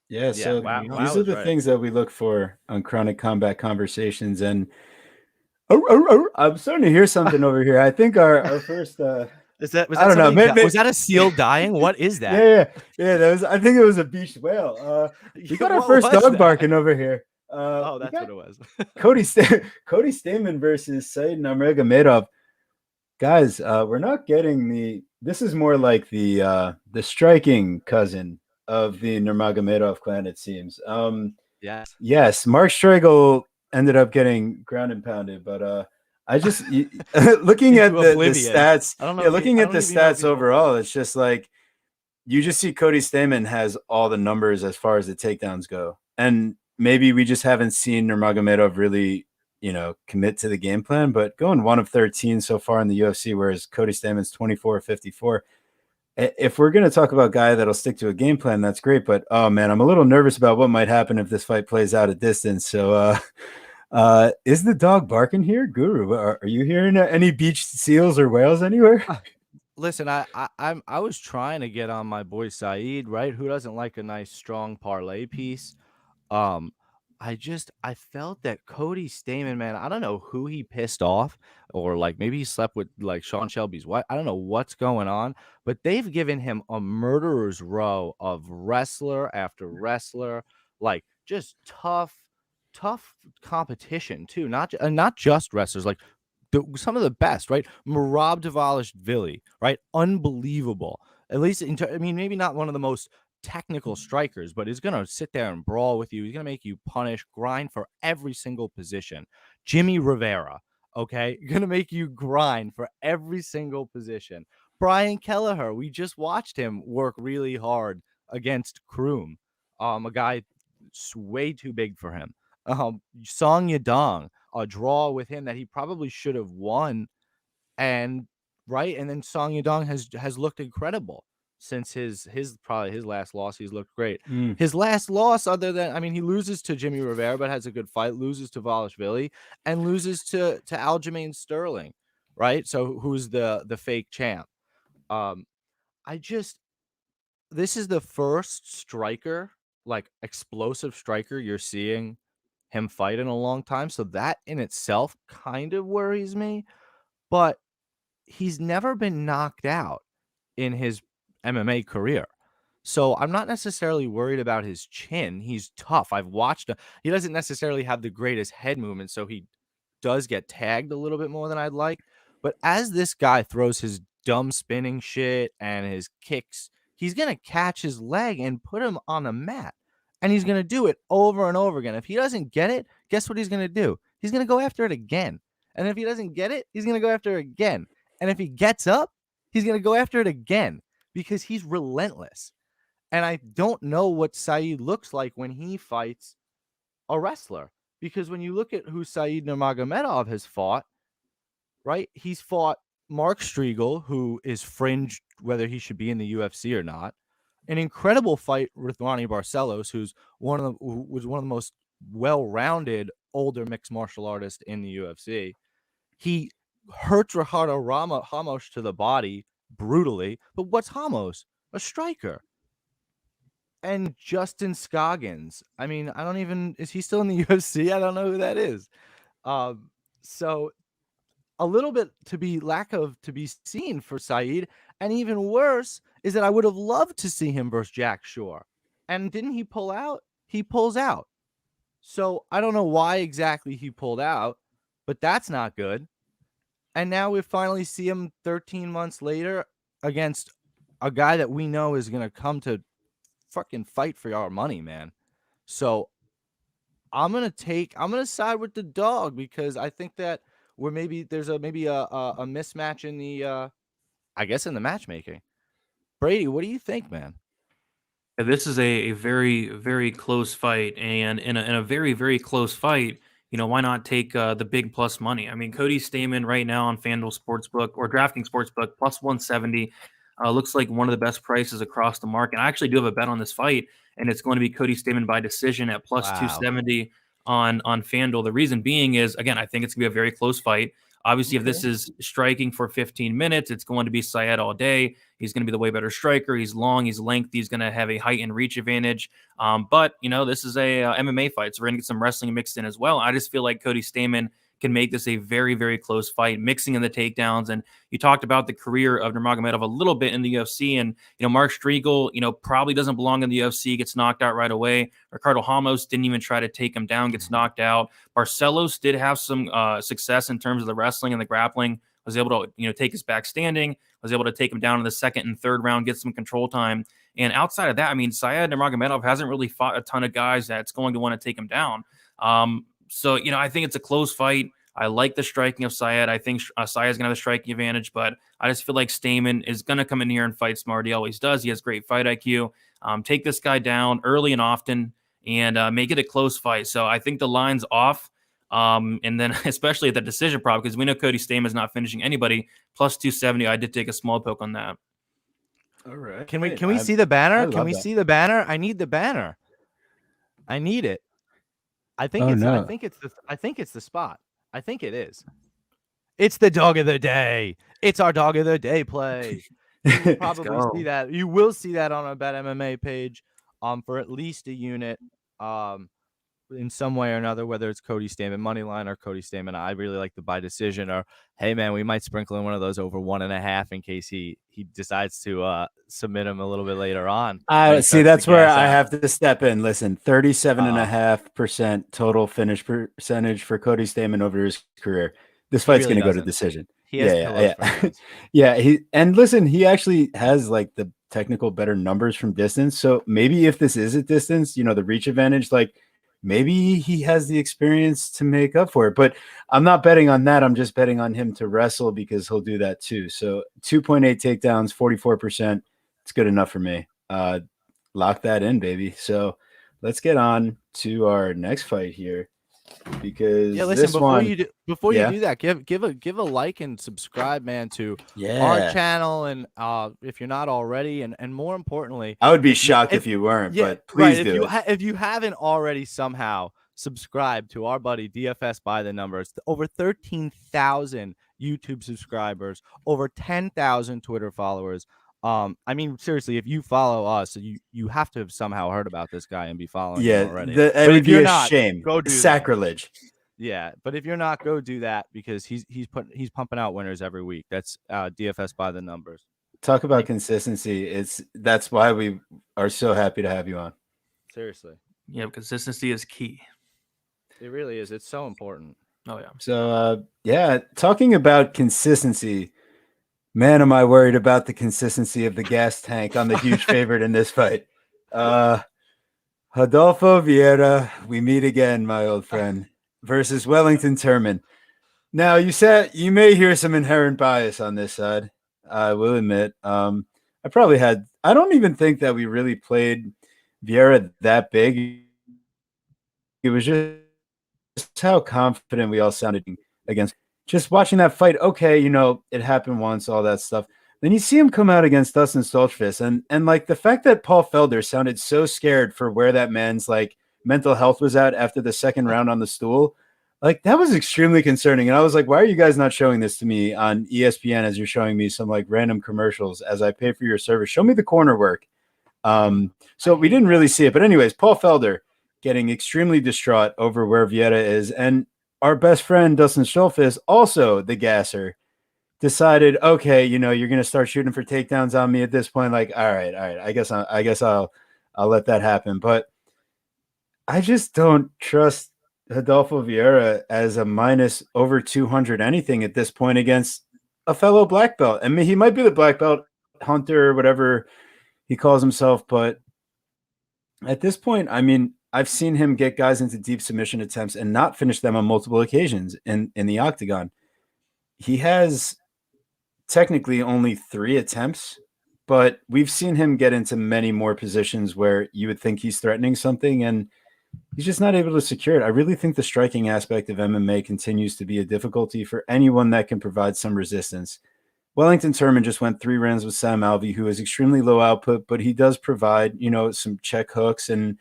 Yeah. So these are the things that we look for on Chronic Combat Conversations. And I'm starting to hear something over here. I think our first. I don't know. Was that a seal dying? What is that? Yeah. That was. I think it was a beached whale. We got our first dog barking over here. Oh, We that's got what it was. Cody Stamann versus Said Nurmagomedov. Guys, we're not getting this is more like the striking cousin of the Nurmagomedov clan, it seems. Yes. Yes, Mark Striegel ended up getting ground and pounded, but I just looking at Into the oblivion. stats, I don't know. yeah, looking I at don't the even know if stats he's overall, it's just like you just see Cody Stamann has all the numbers as far as the takedowns go, and maybe we just haven't seen Nurmagomedov really, commit to the game plan. But going 1 of 13 so far in the UFC, whereas Cody Stamann's 24 of 54. If we're going to talk about a guy that'll stick to a game plan, that's great. But oh man, I'm a little nervous about what might happen if this fight plays out at distance. So, is the dog barking here, Guru? Are you hearing any beach seals or whales anywhere? Listen, I was trying to get on my boy Saeed, right? Who doesn't like a nice strong parlay piece? Um, I felt that Cody Stamann, man, I don't know who he pissed off, or like maybe he slept with like Sean Shelby's wife. I don't know what's going on, but they've given him a murderer's row of wrestler after wrestler, like just tough competition too. Not just wrestlers, like some of the best, right? Merab Dvalishvili, right? Unbelievable. At least, I mean, maybe not one of the most technical strikers, but is going to sit there and brawl with you. He's going to make you punish, grind for every single position. Jimmy Rivera, okay? Going to make you grind for every single position. Brian Kelleher, we just watched him work really hard against Kroom, a guy way too big for him. Song Yadong, a draw with him that he probably should have won, and right, and then Song Yadong has looked incredible since his probably his last loss. He's looked great. Mm. His last loss, other than, I mean, he loses to Jimmy Rivera, but has a good fight. Loses to Valishvili and loses to Aljamain Sterling, right? So who's the fake champ? Um, I just This is the first striker, like explosive striker, you're seeing him fight in a long time. So that in itself kind of worries me, but he's never been knocked out in his MMA career. So I'm not necessarily worried about his chin. He's tough. I've watched him. He doesn't necessarily have the greatest head movement, so he does get tagged a little bit more than I'd like. But as this guy throws his dumb spinning shit and his kicks, he's going to catch his leg and put him on the mat. And he's going to do it over and over again. If he doesn't get it, guess what he's going to do? He's going to go after it again. And if he doesn't get it, he's going to go after it again. And if he gets up, he's going to go after it again because he's relentless. And I don't know what Saeed looks like when he fights a wrestler. Because when you look at who Saeed Nurmagomedov has fought, right? He's fought Mark Striegel, who is fringe whether he should be in the UFC or not. An incredible fight with Ronnie Barcelos, who was one of the most well-rounded older mixed martial artists in the UFC. He hurts Ricardo Ramos to the body brutally. But what's Ramos? A striker. And Justin Scoggins. I mean, is he still in the UFC? I don't know who that is. So a little bit to be seen for Saeed. And even worse is that I would have loved to see him versus Jack Shore. And didn't he pull out? He pulls out. So I don't know why exactly he pulled out, but that's not good. And now we finally see him 13 months later against a guy that we know is going to come to fucking fight for our money, man. So I'm going to side with the dog because I think that there's a mismatch in the I guess in the matchmaking. Brady, what do you think, man? This is a very, very close fight, and in a very, very close fight, why not take the big plus money? I mean, Cody Stamann right now on FanDuel Sportsbook or DraftKings Sportsbook plus 170 looks like one of the best prices across the market. I actually do have a bet on this fight, and it's going to be Cody Stamann by decision at plus Wow. 270 on FanDuel. The reason being is, again, I think it's going to be a very close fight. Obviously, if this is striking for 15 minutes, it's going to be Syed all day. He's going to be the way better striker. He's long, he's lengthy, he's going to have a height and reach advantage. But, this is a MMA fight, so we're going to get some wrestling mixed in as well. I just feel like Cody Stamann can make this a very, very close fight, mixing in the takedowns. And you talked about the career of Nurmagomedov a little bit in the UFC, and Mark Striegel, probably doesn't belong in the UFC, gets knocked out right away. Ricardo Ramos didn't even try to take him down, gets knocked out. Barcelos did have some success in terms of the wrestling and the grappling, was able to take his back standing, was able to take him down in the second and third round, get some control time. And outside of that, Syed Nurmagomedov hasn't really fought a ton of guys that's going to want to take him down. So I think it's a close fight. I like the striking of Syed. I think Syed's going to have the striking advantage, but I just feel like Stamen is going to come in here and fight smart. He always does. He has great fight IQ. Take this guy down early and often and make it a close fight. So I think the line's off. And then especially at the decision prop, because we know Cody Stamen's not finishing anybody, plus 270. I did take a small poke on that. All right. Can we see the banner? Can we see the banner? I need the banner. I need it. I think I think it's the spot. I think it is. It's the dog of the day. It's our dog of the day play. You will probably see that. You will see that on our Bet MMA page for at least a unit in some way or another, whether it's Cody Stamen money line or Cody Stamen. I really like the by decision, or hey man, we might sprinkle in one of those over 1.5 in case he decides to submit him a little bit later on. See, that's where I have to step in. Listen, 37.5% total finish percentage for Cody Stamen over his career. This fight's going to go to decision. He has yeah. He actually has like the technical better numbers from distance. So maybe if this is at distance, the reach advantage, like maybe he has the experience to make up for it. But I'm not betting on that. I'm just betting on him to wrestle because he'll do that too. So 2.8 takedowns, 44%. It's good enough for me. Lock that in, baby. So let's get on to our next fight here. Because listen, before you do that, give a like and subscribe, man, to our channel, and if you're not already, and more importantly, I would be shocked if you weren't, but please do. If you haven't already somehow subscribed to our buddy DFS by the numbers, over 13,000 YouTube subscribers, over 10,000 Twitter followers. Seriously, if you follow us, you have to have somehow heard about this guy and be following him already. It would be a shame. Go do sacrilege. That. Yeah, but if you're not, go do that because he's pumping out winners every week. That's DFS by the numbers. Talk about consistency. That's why we are so happy to have you on. Seriously. Yeah, consistency is key. It really is. It's so important. Oh yeah. So talking about consistency. Man, am I worried about the consistency of the gas tank on the huge favorite in this fight. Rodolfo Vieira, we meet again, my old friend, versus Wellington Turman. Now, you may hear some inherent bias on this side. I will admit. I don't even think that we really played Vieira that big. It was just how confident we all sounded against. Just watching that fight, okay, it happened once, all that stuff. Then you see him come out against Dustin Stoltzfus, and like the fact that Paul Felder sounded so scared for where that man's like mental health was at after the second round on the stool, like that was extremely concerning. And I was like, why are you guys not showing this to me on ESPN as you're showing me some like random commercials as I pay for your service? Show me the corner work. So we didn't really see it, but anyways, Paul Felder getting extremely distraught over where Vieira is, and our best friend Dustin Stoltzfus, also the gasser, decided, okay, you're going to start shooting for takedowns on me at this point. Like, all right. I guess I'll let that happen. But I just don't trust Rodolfo Vieira as a minus over 200 anything at this point against a fellow black belt. I mean, he might be the black belt hunter or whatever he calls himself, but at this point, I've seen him get guys into deep submission attempts and not finish them on multiple occasions in the octagon. He has technically only 3 attempts, but we've seen him get into many more positions where you would think he's threatening something, and he's just not able to secure it. I really think the striking aspect of MMA continues to be a difficulty for anyone that can provide some resistance. Wellington Turman just went 3 rounds with Sam Alvey, who is extremely low output, but he does provide, some check hooks and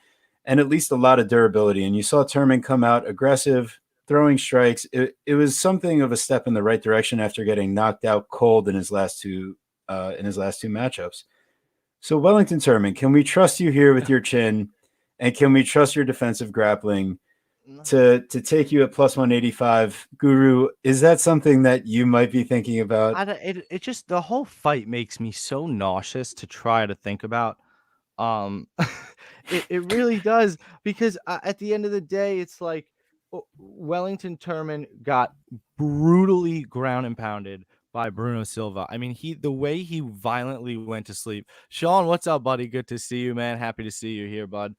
at least a lot of durability. And you saw Turman come out aggressive, throwing strikes. It was something of a step in the right direction after getting knocked out cold in his last two matchups. So Wellington Turman, can we trust you here with your chin? And can we trust your defensive grappling to take you at plus 185. Guru, is that something that you might be thinking about? It just, the whole fight makes me so nauseous to try to think about. Um, it really does, because at the end of the day, it's like Wellington Turman got brutally ground and pounded by Bruno Silva. I mean, the way he violently went to sleep. Sean, what's up, buddy? Good to see you, man. Happy to see you here, bud.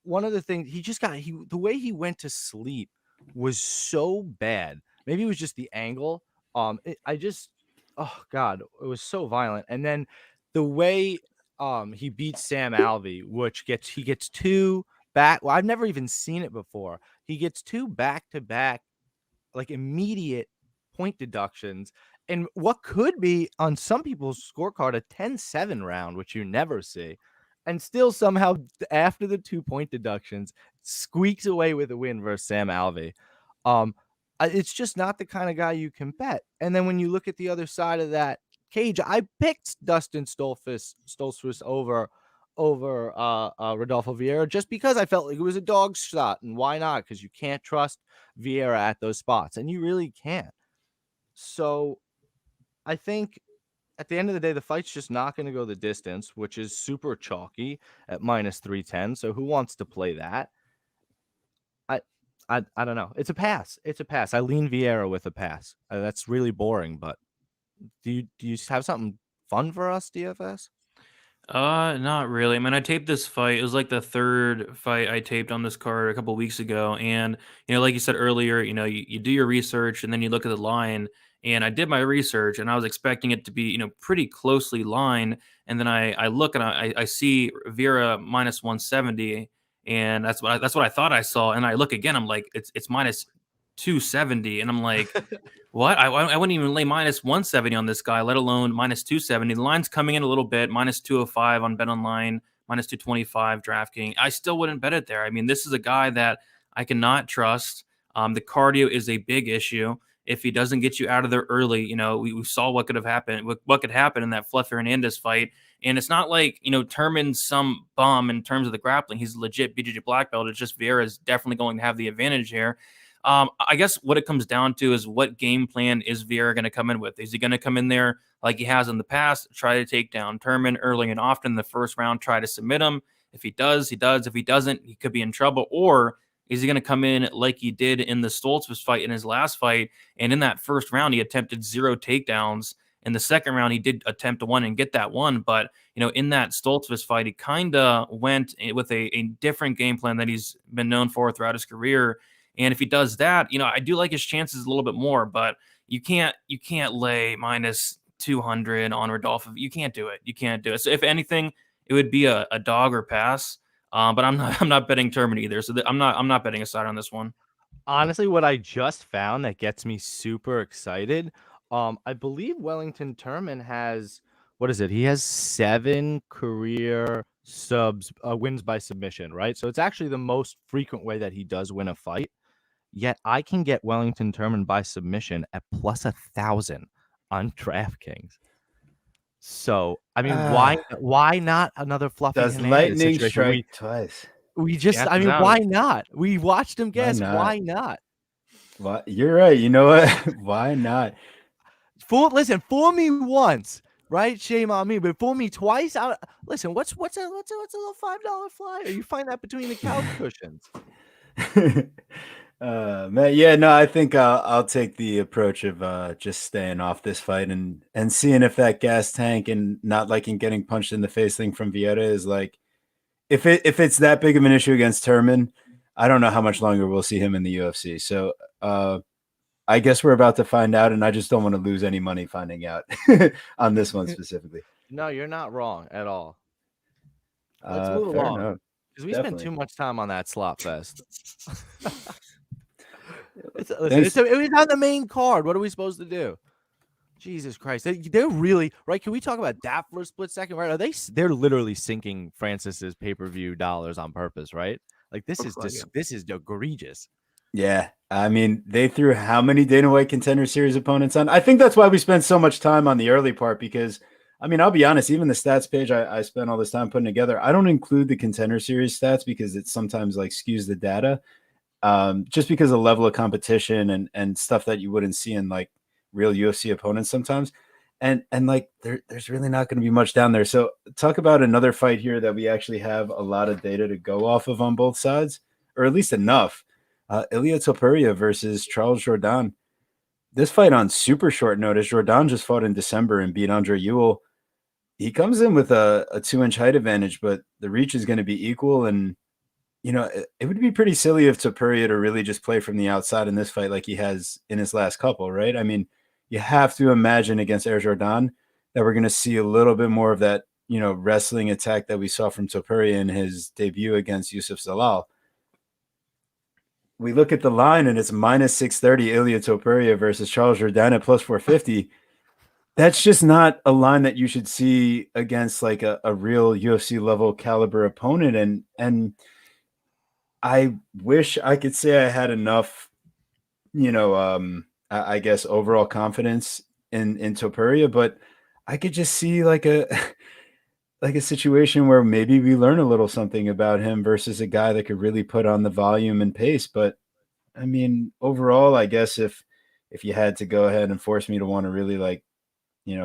One of the things the way he went to sleep was so bad. Maybe it was just the angle. Oh God, it was so violent. And then the way he beats Sam Alvey, he gets two back. Well, I've never even seen it before. He gets two back-to-back, like, immediate point deductions, and what could be on some people's scorecard a 10-7 round, which you never see, and still somehow after the 2-point deductions squeaks away with a win versus Sam Alvey. It's just not the kind of guy you can bet. And then when you look at the other side of that cage, I picked Dustin Stoltzfus over Rodolfo Vieira, just because I felt like it was a dog shot, and why not? Because you can't trust Vieira at those spots, and you really can't. So I think at the end of the day, the fight's just not going to go the distance, which is super chalky at minus 310. So who wants to play that? I don't know. It's a pass. It's a pass. I lean Vieira with a pass. That's really boring, but do you have something fun for us, DFS? Not really. I mean, I taped this fight. It was like the third fight I taped on this card a couple weeks ago. And, like you said earlier, you do your research and then you look at the line. And I did my research and I was expecting it to be, pretty closely lined. And then I look and I see Vieira minus 170. And that's what I thought I saw. And I look again, I'm like, it's minus 270. And I'm like, what? I wouldn't even lay minus 170 on this guy, let alone minus 270. The line's coming in a little bit, minus 205 on Bet Online, minus 225 DraftKings. I still wouldn't bet it there. I mean, this is a guy that I cannot trust. The cardio is a big issue. If he doesn't get you out of there early, we saw what could have happened, what could happen in that Fluffy Hernandez fight. And it's not like, Turman's some bum in terms of the grappling. He's a legit BJJ black belt. It's just Vieira is definitely going to have the advantage here. I guess what it comes down to is what game plan is Vieira going to come in with? Is he going to come in there like he has in the past, try to take down Turman early and often in the first round, try to submit him? If he does, he does. If he doesn't, he could be in trouble. Or is he going to come in like he did in the Stoltzfus fight in his last fight? And in that first round, he attempted 0 takedowns. In the second round, he did attempt one and get that one. But, in that Stoltzfus fight, he kind of went with a different game plan that he's been known for throughout his career. And if he does that, I do like his chances a little bit more, but you can't lay minus 200 on Rodolfo. You can't do it. You can't do it. So if anything, it would be a dog or pass. But I'm not betting Turman either. So I'm not betting a side on this one. Honestly, what I just found that gets me super excited. I believe Wellington Turman has, what is it? He has 7 career wins by submission, right? So it's actually the most frequent way that he does win a fight. Yet I can get Wellington Turman by submission at plus 1,000 on DraftKings. So I mean, why not another Fluffy Does Hernandez lightning situation? strike twice? We just, Guess I mean, out. why not? We watched him guess. Why not? Why not? Well, you're right. You know what? Why not? Listen, fool me once, right? Shame on me, but fool me twice. Listen, what's a little $5 flyer? You find that between the couch cushions. Man, yeah, no, I think I'll take the approach of just staying off this fight and seeing if that gas tank and not liking getting punched in the face thing from Vieira is like, if it's that big of an issue against Turman, I don't know how much longer we'll see him in the UFC. So I guess we're about to find out, and I just don't want to lose any money finding out on this one specifically. No, you're not wrong at all. Let's move along, because we spent too much time on that slot fest. It was on the main card. What are we supposed to do? Jesus Christ, they're really right. Can we talk about that for a split second? Right? They're literally sinking Francis's pay-per-view dollars on purpose, right? Like this is egregious. Yeah, I mean, they threw how many Dana White Contender Series opponents on? I think that's why we spent so much time on the early part, because, I mean, I'll be honest, even the stats page I spent all this time putting together, I don't include the Contender Series stats because it sometimes like skews the data. just because of the level of competition and stuff that you wouldn't see in like real UFC opponents sometimes. And like there's really not going to be much down there. So talk about another fight here that we actually have a lot of data to go off of on both sides, or at least enough. Elia Toperia versus Charles Jourdain. This fight on super short notice. Jourdain just fought in December and beat Andre Ewell. He comes in with a 2-inch height advantage, but the reach is going to be equal. And it would be pretty silly if Toperia to really just play from the outside in this fight like he has in his last couple, right? I mean, you have to imagine against Air Jordan that we're going to see a little bit more of that, wrestling attack that we saw from Toperia in his debut against Yusuf Zalal. We look at the line and it's minus 630 Ilia Toperia versus Charles Jourdain at plus 450. That's just not a line that you should see against like a real UFC level caliber opponent. And I wish I could say I had enough, I guess overall confidence in Toperia, but I could just see like a like a situation where maybe we learn a little something about him versus a guy that could really put on the volume and pace. But I mean, overall, I guess if you had to go ahead and force me to want to really like,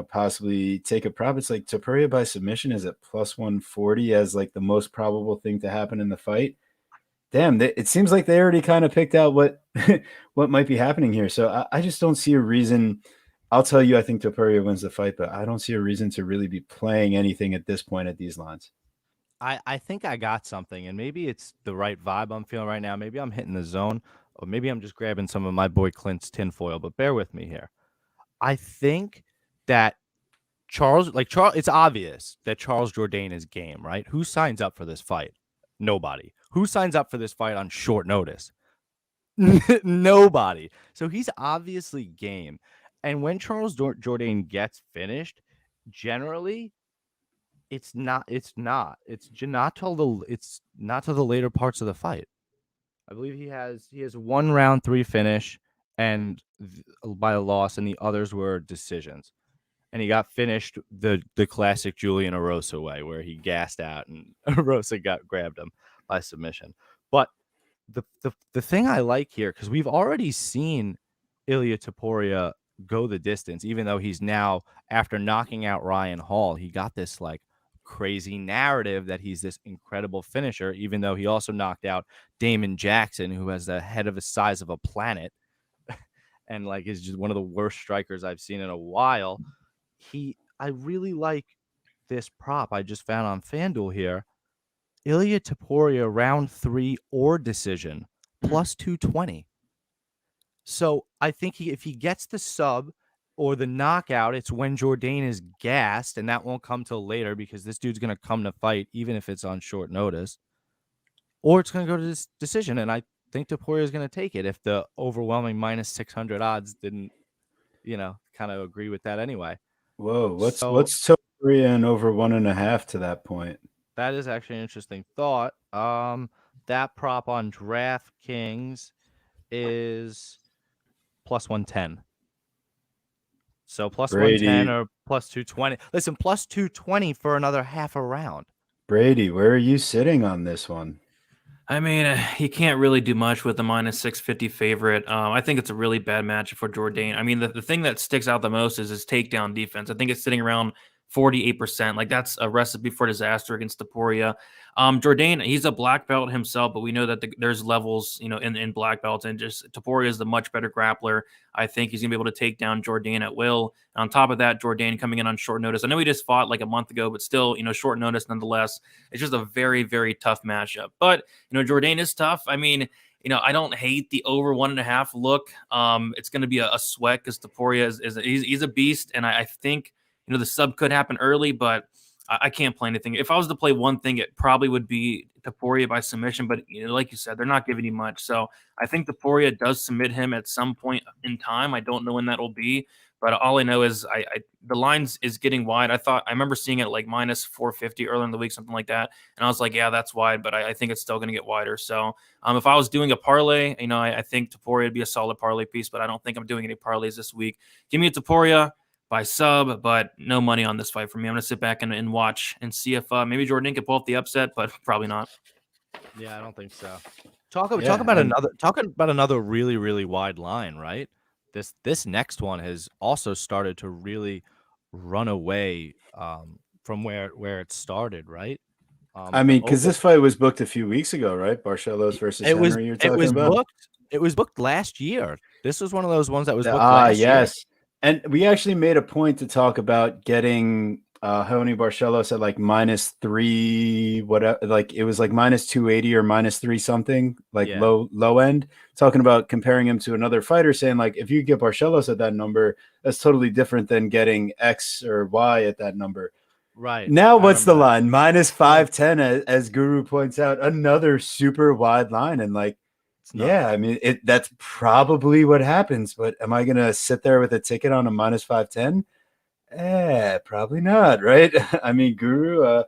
possibly take a prop, it's like Toperia by submission is at plus 140 as like the most probable thing to happen in the fight. Damn, it seems like they already kind of picked out what what might be happening here. So I just don't see a reason. I'll tell you, I think Toperia wins the fight, but I don't see a reason to really be playing anything at this point at these lines. I think I got something, and maybe it's the right vibe I'm feeling right now. Maybe I'm hitting the zone, or maybe I'm just grabbing some of my boy Clint's tinfoil, but bear with me here. I think that Charles, it's obvious that Charles Jourdain is game, right? Who signs up for this fight? Nobody. Who signs up for this fight on short notice? Nobody. So he's obviously game. And when Charles Jourdain gets finished, generally it's not till the later parts of the fight. I believe he has 1 round 3 finish and by a loss, and the others were decisions. And he got finished the classic Julian Erosa way, where he gassed out and Erosa grabbed him by submission. But the thing I like here, because we've already seen Ilia Topuria go the distance, even though he's now, after knocking out Ryan Hall, he got this like crazy narrative that he's this incredible finisher, even though he also knocked out Damon Jackson, who has the head of the size of a planet and like is just one of the worst strikers I've seen in a while. I really like this prop I just found on FanDuel here. Ilia Topuria round 3 or decision plus 220. So I think if he gets the sub or the knockout, it's when Jourdain is gassed, and that won't come till later because this dude's going to come to fight even if it's on short notice. Or it's going to go to this decision, and I think Topuria is going to take it if the overwhelming minus 600 odds didn't, kind of agree with that anyway. Whoa, what's Toperia and over 1.5 to that point? That is actually an interesting thought. That prop on DraftKings is plus 110. So plus Brady. 110 or plus 220. Listen, plus 220 for another half a round. Brady, where are you sitting on this one? I mean, he can't really do much with the minus 650 favorite. I think it's a really bad matchup for Jourdain. I mean, the thing that sticks out the most is his takedown defense. I think it's sitting around 48%. Like, that's a recipe for disaster against Topuria. Jourdain, he's a black belt himself, but we know that there's levels, in black belts, and just Topuria is the much better grappler. I think he's going to be able to take down Jourdain at will. And on top of that, Jourdain coming in on short notice. I know he just fought like a month ago, but still, short notice nonetheless. It's just a very, very tough matchup. But, Jourdain is tough. I mean, I don't hate the over 1.5 look. It's going to be a sweat because Topuria he's a beast, and I think the sub could happen early, but I can't play anything. If I was to play one thing, it probably would be Topuria by submission. But like you said, they're not giving you much. So I think Topuria does submit him at some point in time. I don't know when that will be, but all I know is the lines is getting wide. I remember seeing it like minus 450 earlier in the week, something like that, and I was like, yeah, that's wide, but I think it's still going to get wider. So if I was doing a parlay, I think Topuria would be a solid parlay piece, but I don't think I'm doing any parlays this week. Give me a Topuria by sub, but no money on this fight for me. I'm going to sit back and watch and see if maybe Jourdain could pull off the upset, but probably not. Yeah, I don't think so. Talk Yeah, about another really, really wide line, right? This next one has also started to really run away from where it started, right? I mean, because Over this fight was booked a few weeks ago, right? Barcelos versus it was Henry. You're it talking was about? booked last year. This was one of those ones that was booked Ah, last year. yes. And we actually made a point to talk about getting Hony Barcelos at like -3, whatever. Like it was like -280 or -3 something, like Yeah, low end. Talking about comparing him to another fighter, saying like if you get Barcelos at that number, that's totally different than getting X or Y at that number. right. Now, I what's remember the that. line? -510, as Guru points out, another super wide line, and like. It's Yeah, nuts. I mean that's probably what happens, but am I gonna sit there with a ticket on a -510? Probably not, right? I mean, Guru,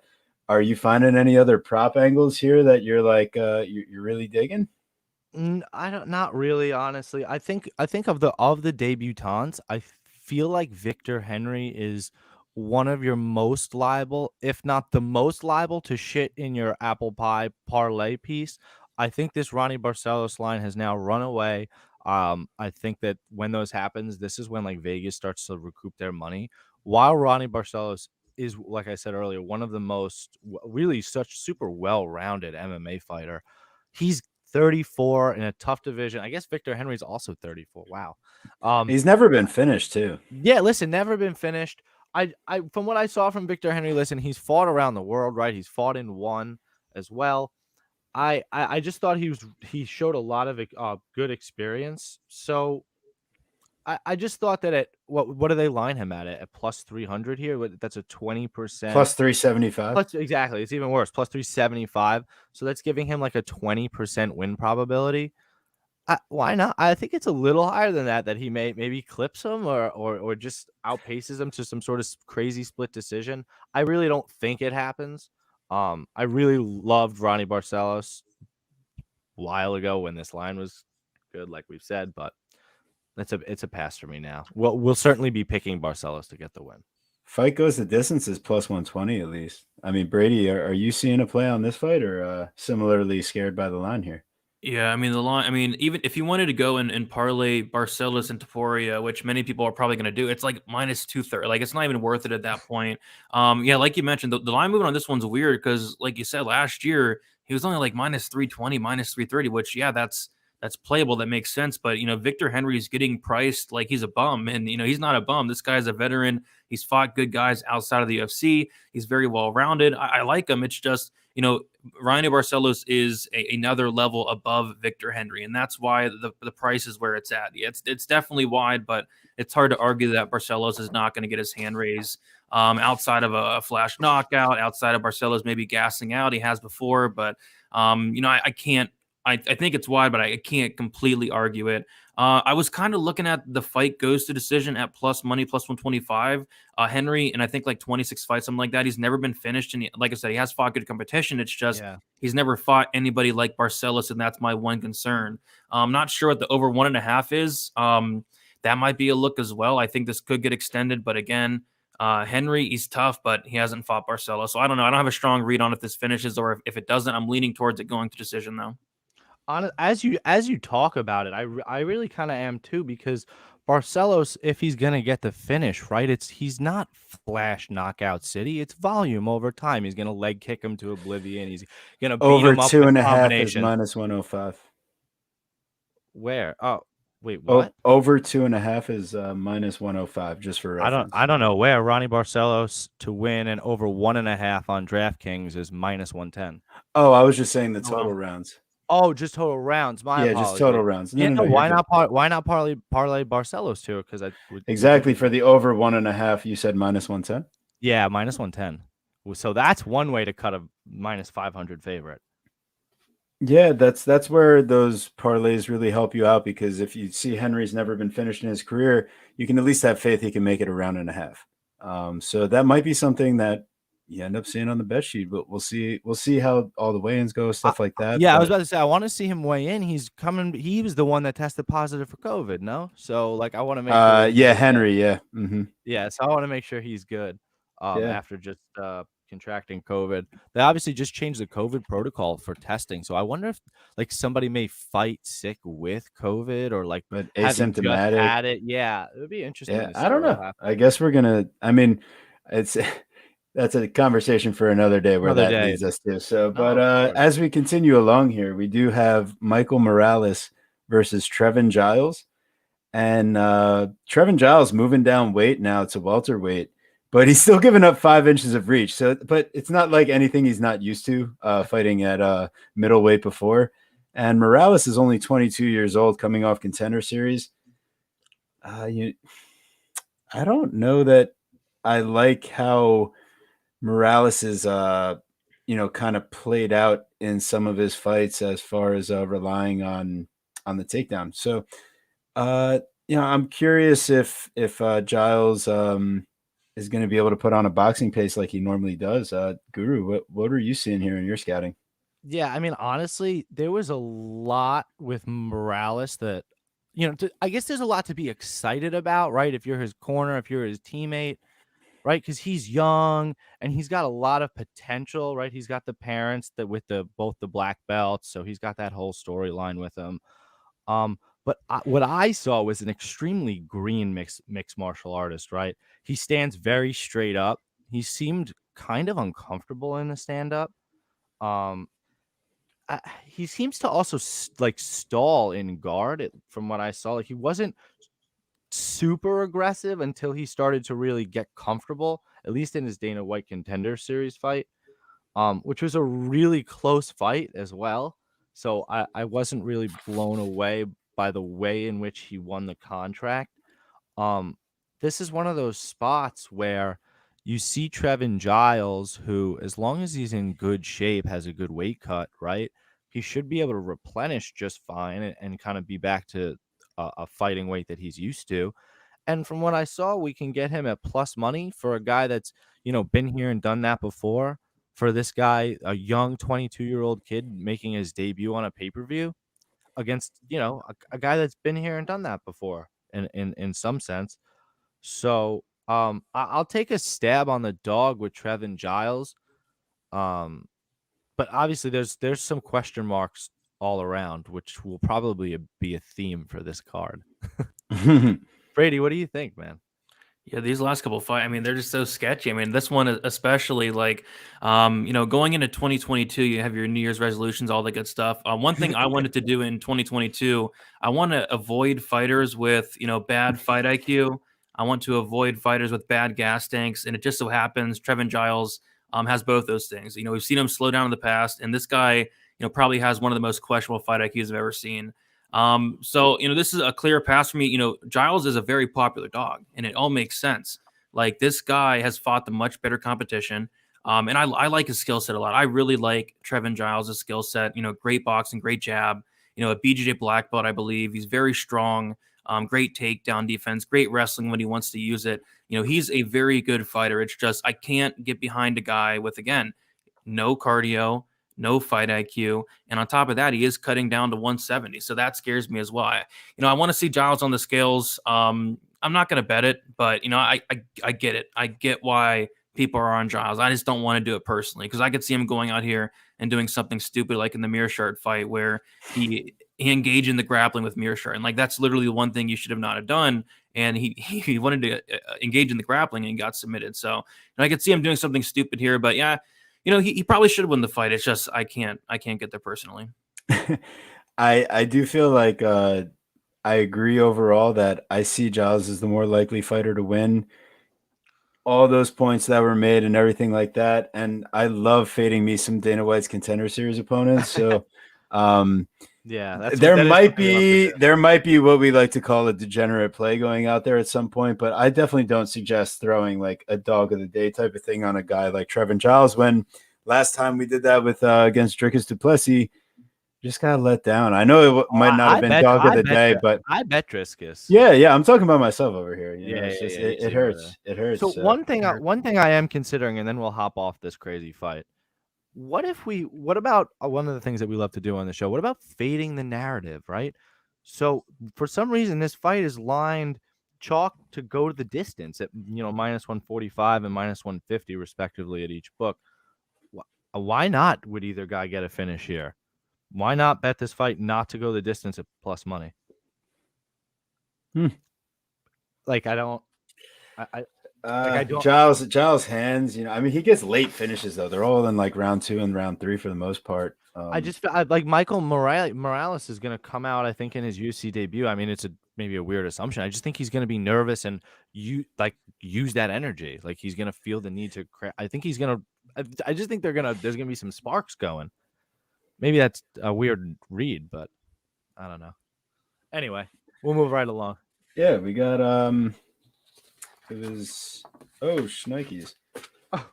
are you finding any other prop angles here that you're like you're really digging? I don't, not really, honestly. I think of the debutantes, I feel like Victor Henry is one of your most liable, if not the most liable, to shit in your apple pie parlay piece. I think this Ronnie Barcelos line has now run away. I think that when those happens, this is when like Vegas starts to recoup their money. While Ronnie Barcelos is, like I said earlier, one of the most really such super well-rounded MMA fighter. He's 34 in a tough division. I guess Victor Henry's also 34. Wow. Um, He's never been finished too. yeah, listen, never been finished. I from what I saw from Victor Henry, listen, he's fought around the world, right? He's fought in one as well. I just thought he showed a lot of good experience. So I just thought that at what do they line him at plus 300 here? That's a 20%. Plus 375. Plus, exactly, it's even worse. Plus 375. So that's giving him like a 20% win probability. Why not? I think it's a little higher than that. That he maybe clips him or just outpaces him to some sort of crazy split decision. I really don't think it happens. I really loved Ronnie Barcelos a while ago when this line was good, like we've said, but it's a pass for me now. We'll certainly be picking Barcelos to get the win. Fight goes the distance is plus 120 at least. I mean, Brady, are you seeing a play on this fight or similarly scared by the line here? Yeah, I mean the line. I mean, even if you wanted to go and parlay Barcelos and Toperia, which many people are probably going to do, it's like -230. Like it's not even worth it at that point. Yeah, like you mentioned, the line movement on this one's weird because, like you said, last year he was only like -320, -330. Which yeah, that's playable. That makes sense. But Victor Henry's getting priced like he's a bum, and he's not a bum. This guy's a veteran. He's fought good guys outside of the UFC. He's very well rounded. I like him. It's just Ryan Barcelos is another level above Victor Henry, and that's why the price is where it's at. Yeah, it's definitely wide, but it's hard to argue that Barcelos is not going to get his hand raised outside of a flash knockout, outside of Barcelos maybe gassing out. He has before, but I can't. I think it's wide, but I can't completely argue it. I was kind of looking at the fight goes to decision at plus money, plus 125. Henry, and I think like 26 fights, something like that. He's never been finished. And like I said, he has fought good competition. It's just he's never fought anybody like Barcelos, and that's my one concern. I'm not sure what the over 1.5 is. That might be a look as well. I think this could get extended, but again, Henry, he's tough, but he hasn't fought Barcelos. So I don't know. I don't have a strong read on if this finishes or if it doesn't. I'm leaning towards it going to decision though. As you talk about it, I really kind of am too, because Barcelos, if he's gonna get the finish, right, he's not flash knockout city. It's volume over time. He's gonna leg kick him to oblivion. He's gonna beat Over him up two with and a half is combinations. -105. Where? Oh, wait, Oh, what? over 2.5 is -105, just for reference. I don't know where. Ronnie Barcelos to win and over 1.5 on DraftKings is -110. Oh, I was just saying the Oh, wow. total rounds. Oh, just total rounds. My Yeah, just total apologies. rounds. Yeah, No, no, you're good. why not parlay Barcelos to it? Because Exactly, for the over 1.5, you said -110. yeah, -110. So that's one way to cut a -500 favorite. Yeah, that's where those parlays really help you out, because if you see Henry's never been finished in his career, you can at least have faith he can make it a round and a half. So that might be something that you end up seeing on the bet sheet, but we'll see. We'll see how all the weigh-ins go, stuff like that. Yeah, I was But about to say I want to see him weigh in. He's coming. He was the one that tested positive for COVID. No, so like I want to make sure. yeah, Henry, yeah. Yeah, so I want to make sure he's good. Yeah. After just contracting COVID. They obviously just changed the COVID protocol for testing. So I wonder if like somebody may fight sick with COVID or like But having just asymptomatic. had it. Yeah, it would be interesting Yeah, to I see don't what'll know. happen. I guess we're gonna. I mean, it's that's a conversation for another day where Another that day. leads us to. So, No, but of course. as we continue along here, we do have Michael Morales versus Trevin Giles, and Trevin Giles moving down weight now to welterweight, but he's still giving up 5 inches of reach. So, but it's not like anything he's not used to fighting at middleweight before. And Morales is only 22 years old, coming off Contender Series. I don't know that I like how Morales is, kind of played out in some of his fights as far as relying on the takedown. So, I'm curious if Giles is going to be able to put on a boxing pace like he normally does. Guru, what are you seeing here in your scouting? Yeah, I mean, honestly, there was a lot with Morales that, I guess there's a lot to be excited about, right? If you're his corner, if you're his teammate, right? Because he's young and he's got a lot of potential, right? He's got the parents that with the both the black belts, so he's got that whole storyline with him. But what I saw was an extremely green mixed martial artist, right? He stands very straight up. He seemed kind of uncomfortable in the stand up. Um, he seems to also like stall in guard from what I saw. Like he wasn't super aggressive until he started to really get comfortable, at least in his Dana White Contender Series fight, which was a really close fight as well. So I wasn't really blown away by the way in which he won the contract. Um, this is one of those spots where you see Trevin Giles, who, as long as he's in good shape, has a good weight cut, right? He should be able to replenish just fine and kind of be back to a fighting weight that he's used to. And from what I saw, we can get him at plus money for a guy that's, been here and done that before. For this guy, a young 22-year-old kid making his debut on a pay-per-view against, a guy that's been here and done that before in some sense. So I'll take a stab on the dog with Trevin Giles. But obviously there's some question marks all around, which will probably be a theme for this card. Brady, what do you think, man? Yeah, these last couple fights, I mean, they're just so sketchy. I mean, this one especially, like, going into 2022, you have your New Year's resolutions, all that good stuff. One thing I wanted to do in 2022, I want to avoid fighters with, bad fight IQ. I want to avoid fighters with bad gas tanks, and it just so happens Trevin Giles has both those things. We've seen him slow down in the past, and this guy, probably has one of the most questionable fight IQs I've ever seen. So this is a clear pass for me. Giles is a very popular dog, and it all makes sense. Like, this guy has fought the much better competition. And I like his skill set a lot. I really like Trevin Giles' skill set. Great boxing, great jab. A BJJ black belt, I believe. He's very strong. Great takedown defense, great wrestling when he wants to use it. He's a very good fighter. It's just I can't get behind a guy with, again, no cardio, no fight IQ, and on top of that, he is cutting down to 170. So that scares me as well. I want to see Giles on the scales. I'm not going to bet it, but I get it. I get why people are on Giles. I just don't want to do it personally because I could see him going out here and doing something stupid like in the Mearshart fight where he engaged in the grappling with Mearshart, and like that's literally the one thing you should have not have done. And he wanted to engage in the grappling and got submitted. So I could see him doing something stupid here, but yeah. He probably should win the fight. It's just I can't get there personally. I do feel like I agree overall that I see Giles as the more likely fighter to win. All those points that were made and everything like that, and I love fading me some Dana White's Contender Series opponents. So, Yeah, there might something I love to do. there might be what we like to call a degenerate play going out there at some point, but I definitely don't suggest throwing like a dog of the day type of thing on a guy like Trevin Giles. When last time we did that with against Dricus Duplessis, just got let down. I know it might not have been dog of the day, but I bet Driscus. yeah, I'm talking about myself over here. It's just me it too, brother. hurts. It hurts. So one thing I am considering, and then we'll hop off this crazy fight. What about one of the things that we love to do on the show? What about fading the narrative, right? So for some reason, this fight is lined chalk to go to the distance at minus 145 and minus 150 respectively at each book. Why not would either guy get a finish here? Why not bet this fight not to go the distance at plus money? Like I don't. I don't. Giles hands, I mean, he gets late finishes though. They're all in like round 2 and round 3 for the most part. I just feel like Michael Morales is going to come out, I think, in his UFC debut. I mean, it's maybe a weird assumption. I just think he's going to be nervous and use that energy. Like he's going to feel the need to. I think he's going to. I just think there's going to be some sparks going. Maybe that's a weird read, but I don't know. Anyway, we'll move right along. Yeah, we got it was shnikes.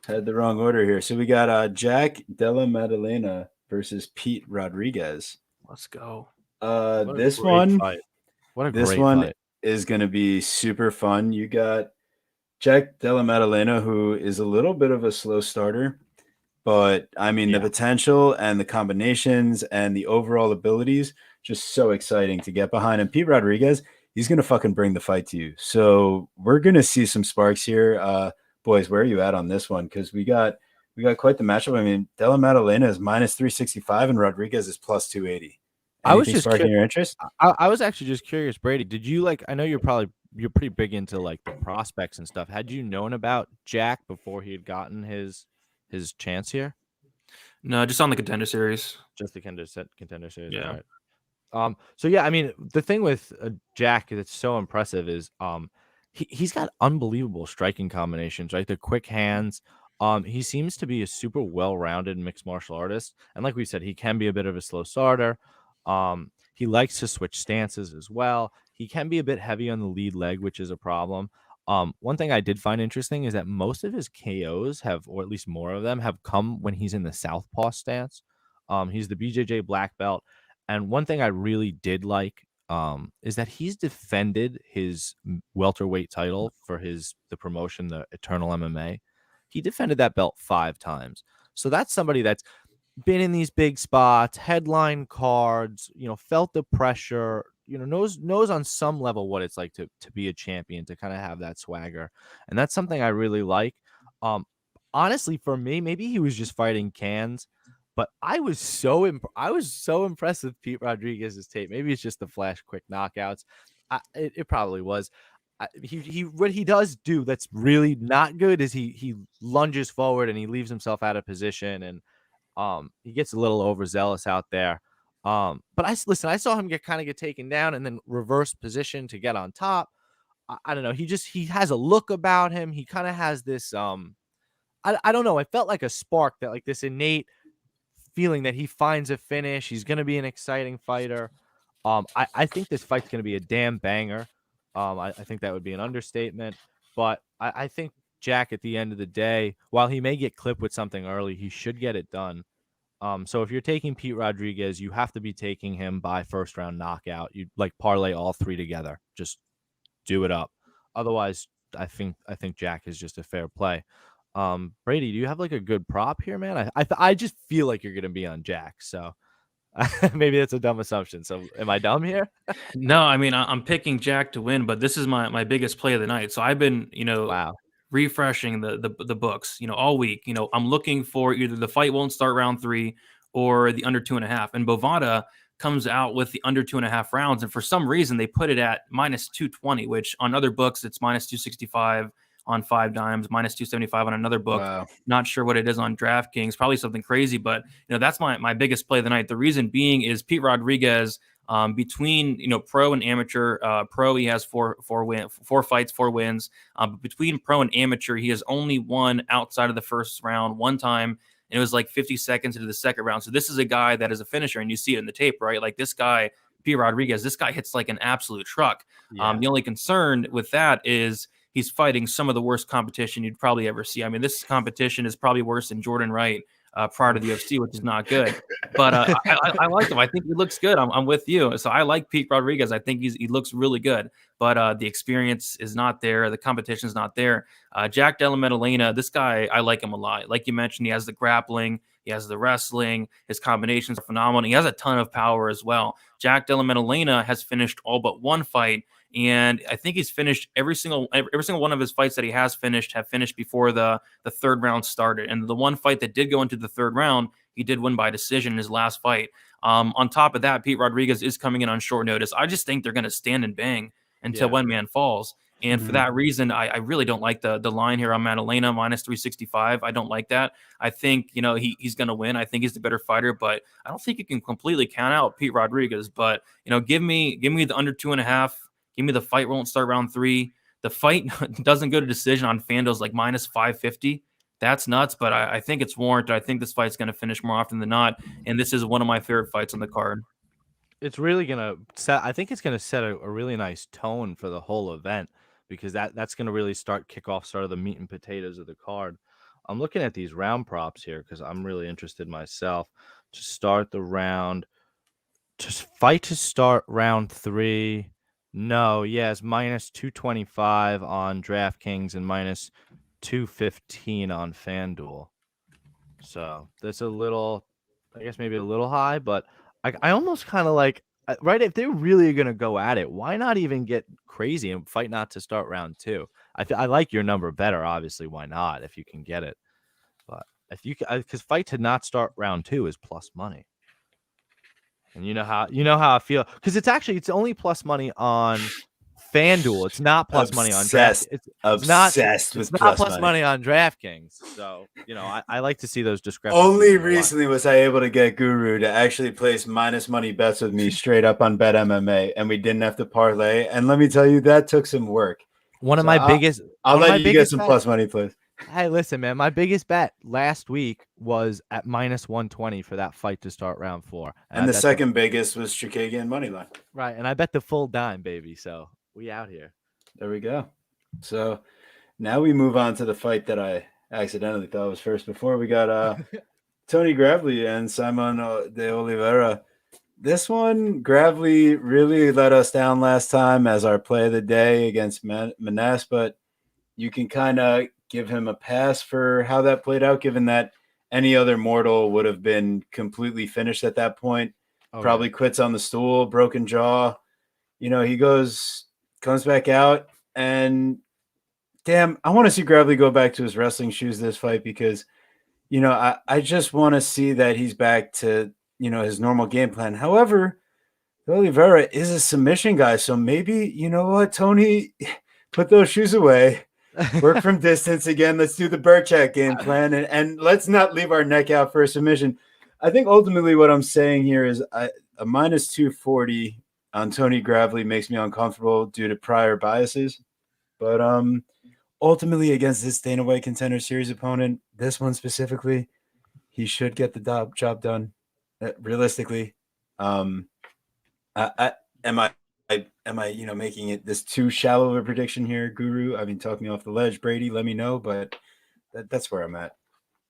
Had the wrong order here. So we got Jack Della Maddalena versus Pete Rodriguez. Let's go. This one fight. Is going to be super fun. You got Jack Della Maddalena, who is a little bit of a slow starter, but I mean the potential and the combinations and the overall abilities just so exciting to get behind. And Pete Rodriguez, he's going to fucking bring the fight to you. So we're going to see some sparks here. Boys, where are you at on this one? Because we got quite the matchup. I mean, Della Maddalena is minus 365 and Rodriguez is plus 280. I was just sparking your interest. I was actually just curious, Brady. Did you I know you're pretty big into like the prospects and stuff. Had you known about Jack before he had gotten his chance here? No, just on the Contender Series. Just the Contender Series. Yeah. Right. So yeah, I mean, the thing with Jack that's so impressive is he's got unbelievable striking combinations, right? The quick hands. He seems to be a super well-rounded mixed martial artist, and like we said, he can be a bit of a slow starter. He likes to switch stances as well. He can be a bit heavy on the lead leg, which is a problem. One thing I did find interesting is that most of his KOs or at least more of them, have come when he's in the southpaw stance. He's the BJJ black belt. And one thing I really did like is that he's defended his welterweight title for the promotion, the Eternal MMA. He defended that belt 5 times. So that's somebody that's been in these big spots, headline cards, felt the pressure, knows on some level what it's like to be a champion, to kind of have that swagger. And that's something I really like. Honestly, for me, maybe he was just fighting cans. But I was so impressed with Pete Rodriguez's tape. Maybe it's just the flash quick knockouts. It probably was. What he does do that's really not good is he lunges forward and he leaves himself out of position, and he gets a little overzealous out there. But I saw him get taken down and then reverse position to get on top. I don't know. He has a look about him. He kind of has this I don't know. I felt like a spark, that like this innate feeling that he finds a finish. He's going to be an exciting fighter. I think this fight's going to be a damn banger. I think that would be an understatement. But I think Jack, at the end of the day, while he may get clipped with something early, he should get it done. So if you're taking Pete Rodriguez, you have to be taking him by first round knockout. You parlay all 3 together. Just do it up. Otherwise, I think Jack is just a fair play. Brady, do you have a good prop here, man? I just feel like you're gonna be on Jack, so maybe that's a dumb assumption. So am I dumb here? No, I mean, I'm picking Jack to win, but this is my biggest play of the night. So I've been refreshing the books all week. I'm looking for either the fight won't start round 3 or the under 2.5, and Bovada comes out with the under 2.5 rounds, and for some reason they put it at minus 220, which on other books it's minus 265 on 5 dimes, minus 275 on another book. Wow. Not sure what it is on DraftKings, probably something crazy, but that's my biggest play of the night. The reason being is Pete Rodriguez, between pro and amateur. Pro, he has 4 fights, 4 wins. But between pro and amateur, he has only won outside of the first round 1 time, and it was 50 seconds into the second round. So this is a guy that is a finisher, and you see it in the tape, right? This guy, Pete Rodriguez, this guy hits like an absolute truck. Yeah. The only concern with that is he's fighting some of the worst competition you'd probably ever see. I mean, this competition is probably worse than Jordan Wright prior to the UFC, which is not good. But I like him. I think he looks good. I'm with you. So I like Pete Rodriguez. I think he looks really good. But the experience is not there. The competition is not there. Jack Della Maddalena, this guy, I like him a lot. Like you mentioned, he has the grappling. He has the wrestling. His combinations are phenomenal. He has a ton of power as well. Jack Della Maddalena has finished all but 1 fight And I think he's finished every single one of his fights that he has finished have finished before the third round started. And the one fight that did go into the third round, he did win by decision in his last fight. On top of that, Pete Rodriguez is coming in on short notice. I just think they're going to stand and bang until one man falls. And for that reason, I really don't like the line here on Maddalena minus 365. I don't like that. I think, he's going to win. I think he's the better fighter, but I don't think you can completely count out Pete Rodriguez. But, give me the under 2.5. Give me the fight won't start round 3. The fight doesn't go to decision on FanDuel's like minus 550. That's nuts, but I think it's warranted. I think this fight's going to finish more often than not, and this is one of my favorite fights on the card. It's really going to set – I think it's going to set a really nice tone for the whole event, because that's going to really kick off the meat and potatoes of the card. I'm looking at these round props here because I'm really interested myself to start the round. Just fight to start round 3. No, it's minus 225 on DraftKings and minus 215 on FanDuel. So that's a little, I guess maybe a little high, but I almost kind of like, right, if they're really going to go at it, why not even get crazy and fight not to start round 2? I like your number better, obviously. Why not, if you can get it? But if you can, because fight to not start round 2 is plus money. And you know how I feel, because it's only plus money on FanDuel. It's not plus money on DraftKings. It's obsessed with not plus money on DraftKings. So I like to see those discrepancies. Only recently was I able to get Guru to actually place minus money bets with me straight up on Bet MMA, and we didn't have to parlay. And let me tell you, that took some work. One of my biggest. I'll let you get some plus money, please. Hey, listen, man. My biggest bet last week was at minus 120 for that fight to start round 4. And the second biggest was Chikagian money line. Right, and I bet the full dime, baby. So we out here. There we go. So now we move on to the fight that I accidentally thought was first before. We got Tony Gravely and Simon de Oliveira. This one, Gravely really let us down last time as our play of the day against Manes, but you can kind of give him a pass for how that played out, given that any other mortal would have been completely finished at that point. Probably quits on the stool, broken jaw. He comes back out, and damn, I want to see Gravely go back to his wrestling shoes this fight, because, I just want to see that he's back to, his normal game plan. However, Oliveira is a submission guy, so maybe, you know what, Tony, put those shoes away. Work from distance again. Let's do the Burchak game plan, and let's not leave our neck out for a submission. I think ultimately what I'm saying here is a minus 240 on Tony Gravely makes me uncomfortable due to prior biases. But ultimately against this Dana White Contender Series opponent, this one specifically, he should get the job done. Realistically, am I making it this too shallow of a prediction here, Guru? I mean, talk me off the ledge, Brady. Let me know, but that's where I'm at.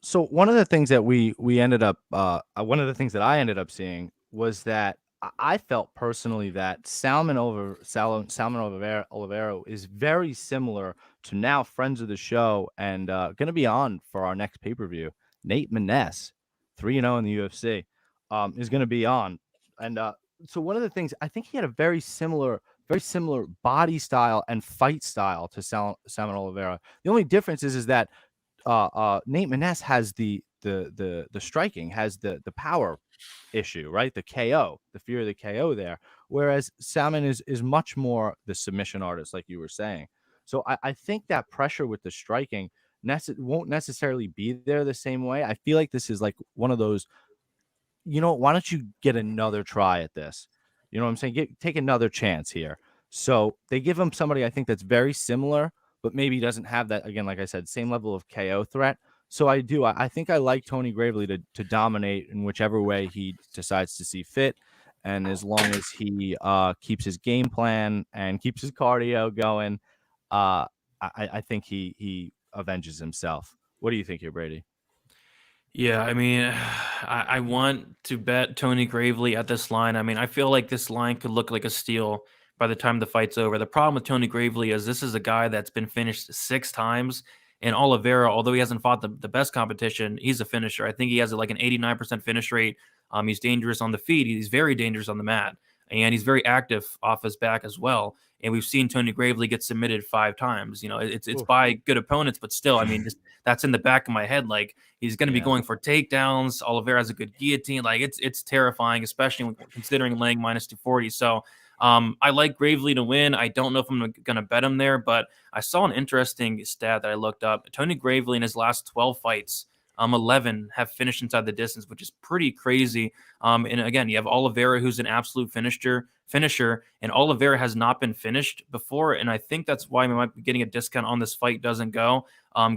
So one of the things that we ended up, one of the things that I ended up seeing was that I felt personally that Salmon Oliveira is very similar to now friends of the show and going to be on for our next pay-per-view. Nate Maness, 3-0 in the UFC, is going to be on, and so one of the things, I think he had a very similar body style and fight style to Salmon Oliveira. The only difference is that Nate Maness has the striking, has the power issue, right? The KO, the fear of the KO there. Whereas Salmon is much more the submission artist, like you were saying. So I think that pressure with the striking won't necessarily be there the same way. I feel like this is like one of those, why don't you get another try at this? You know what I'm saying? Take another chance here. So they give him somebody, I think, that's very similar, but maybe doesn't have that, again, like I said, same level of KO threat. So I think I like Tony Gravely to dominate in whichever way he decides to see fit. And as long as he keeps his game plan and keeps his cardio going, I think he avenges himself. What do you think here, Brady? Yeah, I mean, I want to bet Tony Gravely at this line. I mean, I feel like this line could look like a steal by the time the fight's over. The problem with Tony Gravely is this is a guy that's been finished 6 times. And Oliveira, although he hasn't fought the best competition, he's a finisher. I think he has like an 89% finish rate. He's dangerous on the feet. He's very dangerous on the mat. and he's very active off his back as well. And we've seen Tony Gravely get submitted 5 times. You know, it's Oof. by good opponents, but still, I mean, just that's in the back of my head. Like, he's going to be Yeah. going for takedowns. Oliveira has a good guillotine. Like, it's terrifying, especially when considering laying minus 240. So I like Gravely to win. I don't know if I'm going to bet him there, but I saw an interesting stat that I looked up. Tony Gravely in his last 12 fights, 11 have finished inside the distance, which is pretty crazy. And again, you have Oliveira, who's an absolute finisher, and Oliveira has not been finished before. And I think that's why we might be getting a discount on this fight doesn't go.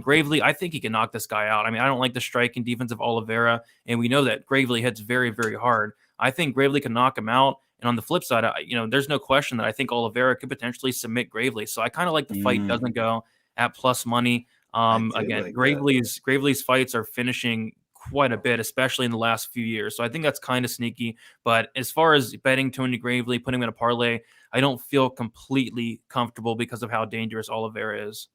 Gravely, I think he can knock this guy out. I mean, I don't like the striking defense of Oliveira, and we know that Gravely hits very, very hard. I think Gravely can knock him out. And on the flip side, there's no question that I think Oliveira could potentially submit Gravely. So I kind of like the fight doesn't go at plus money. Again, like Gravely's fights are finishing quite a bit, especially in the last few years. So I think that's kind of sneaky. But as far as betting Tony Gravely, putting him in a parlay, I don't feel completely comfortable because of how dangerous Oliveira is.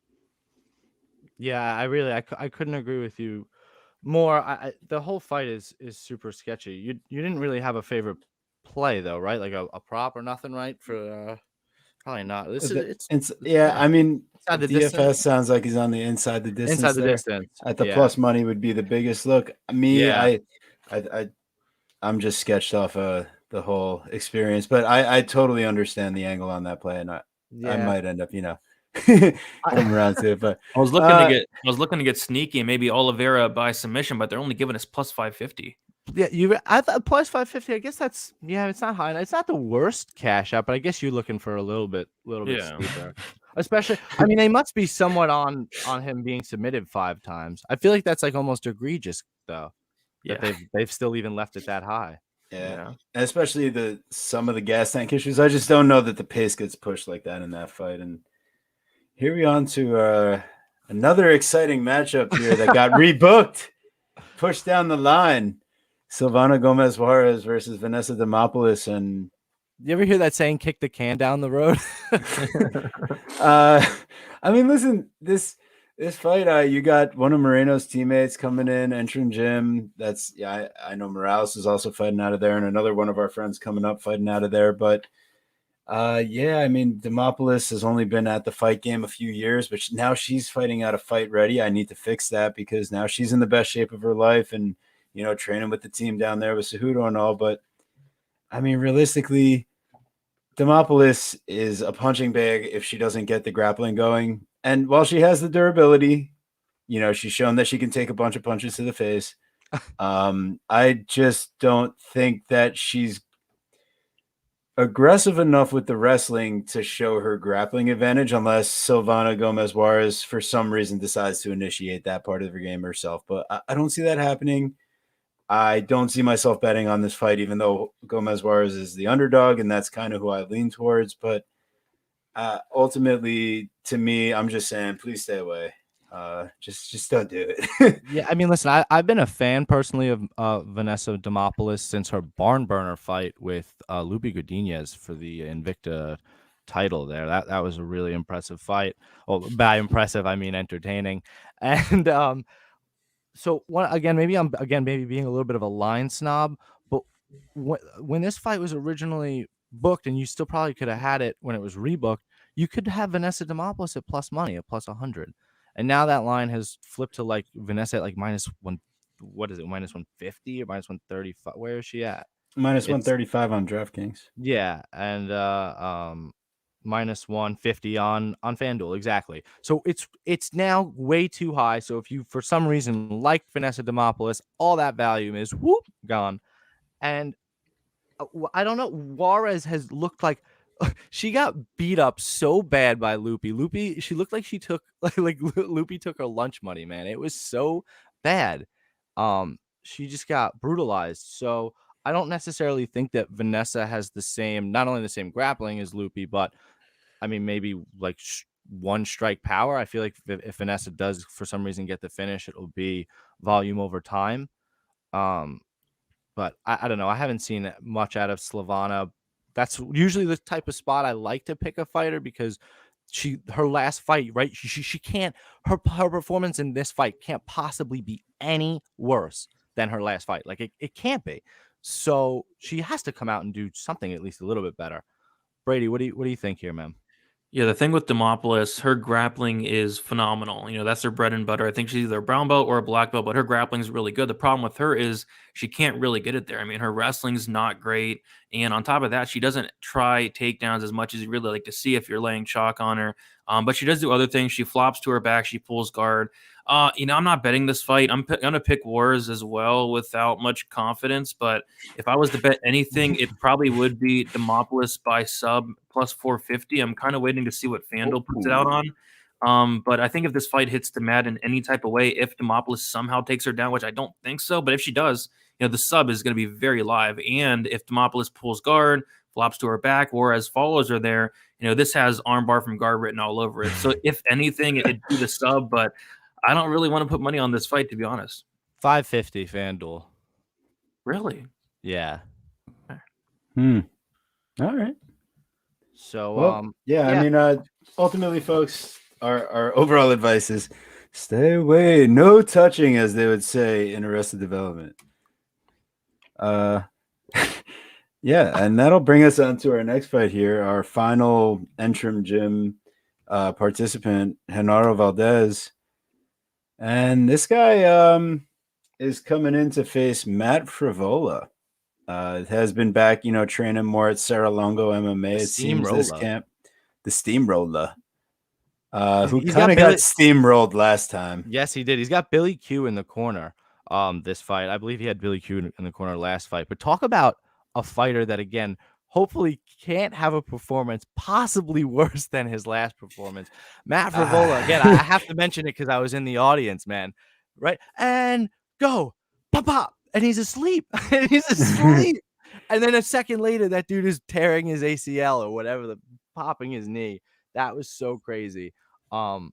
Yeah, I couldn't agree with you more. The whole fight is super sketchy. You didn't really have a favorite play though, right? Like a prop or nothing, right? For probably not. I mean, inside the DFS distance. sounds like he's on the inside the distance. Inside the there. distance. At the Yeah. plus money would be the biggest look. Me, Yeah. I'm just sketched off the whole experience, but I totally understand the angle on that play, and I might end up, come around to it. But I was looking to get sneaky and maybe Oliveira by submission, but they're only giving us plus 550. Yeah, I thought plus 550. I guess that's it's not high. It's not the worst cash out, but I guess you're looking for a little bit steeper. Especially, I mean, they must be somewhat on him being submitted 5 times. I feel like that's like almost egregious though. Yeah. That they've still even left it that high. Yeah. And especially some of the gas tank issues. I just don't know that the pace gets pushed like that in that fight. And here we on to another exciting matchup here that got rebooked, pushed down the line. Silvana Gomez Juarez versus Vanessa Thermopolis. And you ever hear that saying, kick the can down the road? I mean, listen, this fight, you got one of Moreno's teammates coming in, entering gym. I know Morales is also fighting out of there, and another one of our friends coming up fighting out of there. But I mean, Thermopolis has only been at the fight game a few years, but now she's fighting out of Fight Ready. I need to fix that because now she's in the best shape of her life and, training with the team down there with Cejudo and all. But I mean, realistically, Thermopolis is a punching bag if she doesn't get the grappling going. And while she has the durability, she's shown that she can take a bunch of punches to the face. I just don't think that she's aggressive enough with the wrestling to show her grappling advantage unless Silvana Gomez Juarez for some reason decides to initiate that part of her game herself. But I don't see that happening. I don't see myself betting on this fight, even though Gomez Juarez is the underdog, and that's kind of who I lean towards. But ultimately, to me, I'm just saying, please stay away. Just don't do it. Yeah, I mean, listen, I've been a fan personally of Vanessa Thermopolis since her barn burner fight with Lupi Godinez for the Invicta title there. That was a really impressive fight. Well, by impressive, I mean entertaining. And so maybe I'm being a little bit of a line snob, but when this fight was originally booked, and you still probably could have had it when it was rebooked, you could have Vanessa Thermopolis at plus money, at plus 100. And now that line has flipped to like Vanessa at like minus one. What is it? Minus 150 or minus 135? Where is she at? Minus 135 on DraftKings. Yeah, and minus 150 on FanDuel. Exactly. So it's now way too high. So if you for some reason like Vanessa Thermopolis, all that value is gone. And I don't know. Juarez has looked like she got beat up so bad by Lupi. She looked like she took like Lupi took her lunch money, man. It was so bad. She just got brutalized. So I don't necessarily think that Vanessa has not only the same grappling as Lupi, but I mean, maybe like one strike power. I feel like if Vanessa does for some reason get the finish, it will be volume over time. But I don't know. I haven't seen much out of Silvana. That's usually the type of spot I like to pick a fighter because her last fight, right? She can't, her performance in this fight can't possibly be any worse than her last fight. Like it can't be. So she has to come out and do something at least a little bit better. Brady, what do you think here, man? Yeah, the thing with Thermopolis, her grappling is phenomenal. That's her bread and butter. I think she's either a brown belt or a black belt, but her grappling is really good. The problem with her is she can't really get it there. I mean, her wrestling's not great. And on top of that, she doesn't try takedowns as much as you really like to see if you're laying chalk on her. But she does do other things. She flops to her back. She pulls guard. I'm not betting this fight. I'm going to pick Juarez as well without much confidence. But if I was to bet anything, it probably would be Demopolis by sub plus 450. I'm kind of waiting to see what FanDuel puts it out on. But I think if this fight hits to Mad in any type of way, if Demopolis somehow takes her down, which I don't think so, but if she does, the sub is going to be very live. And if Demopolis pulls guard, flops to her back, Juarez follows her there, this has armbar from guard written all over it. So if anything, it'd be the sub, but I don't really want to put money on this fight, to be honest. 550 FanDuel. Really? Yeah. All right. So, I mean, ultimately, folks, our overall advice is stay away, no touching, as they would say in Arrested Development. Yeah, and that'll bring us on to our next fight here, our final Entrim Gym participant, Genaro Valdez. And this guy is coming in to face Matt Frivola. Has been back, training more at Saralongo MMA. It seems this camp, the Steamroller, who kind of got steamrolled last time. Yes, he did. He's got Billy Q in the corner. This fight, I believe he had Billy Q in the corner last fight. But talk about a fighter that, again, hopefully can't have a performance possibly worse than his last performance. Matt Frivola, again, I have to mention it because I was in the audience, man. Right? And go, pop, pop. And he's asleep. And he's asleep. And then a second later, that dude is tearing his ACL or whatever, popping his knee. That was so crazy. And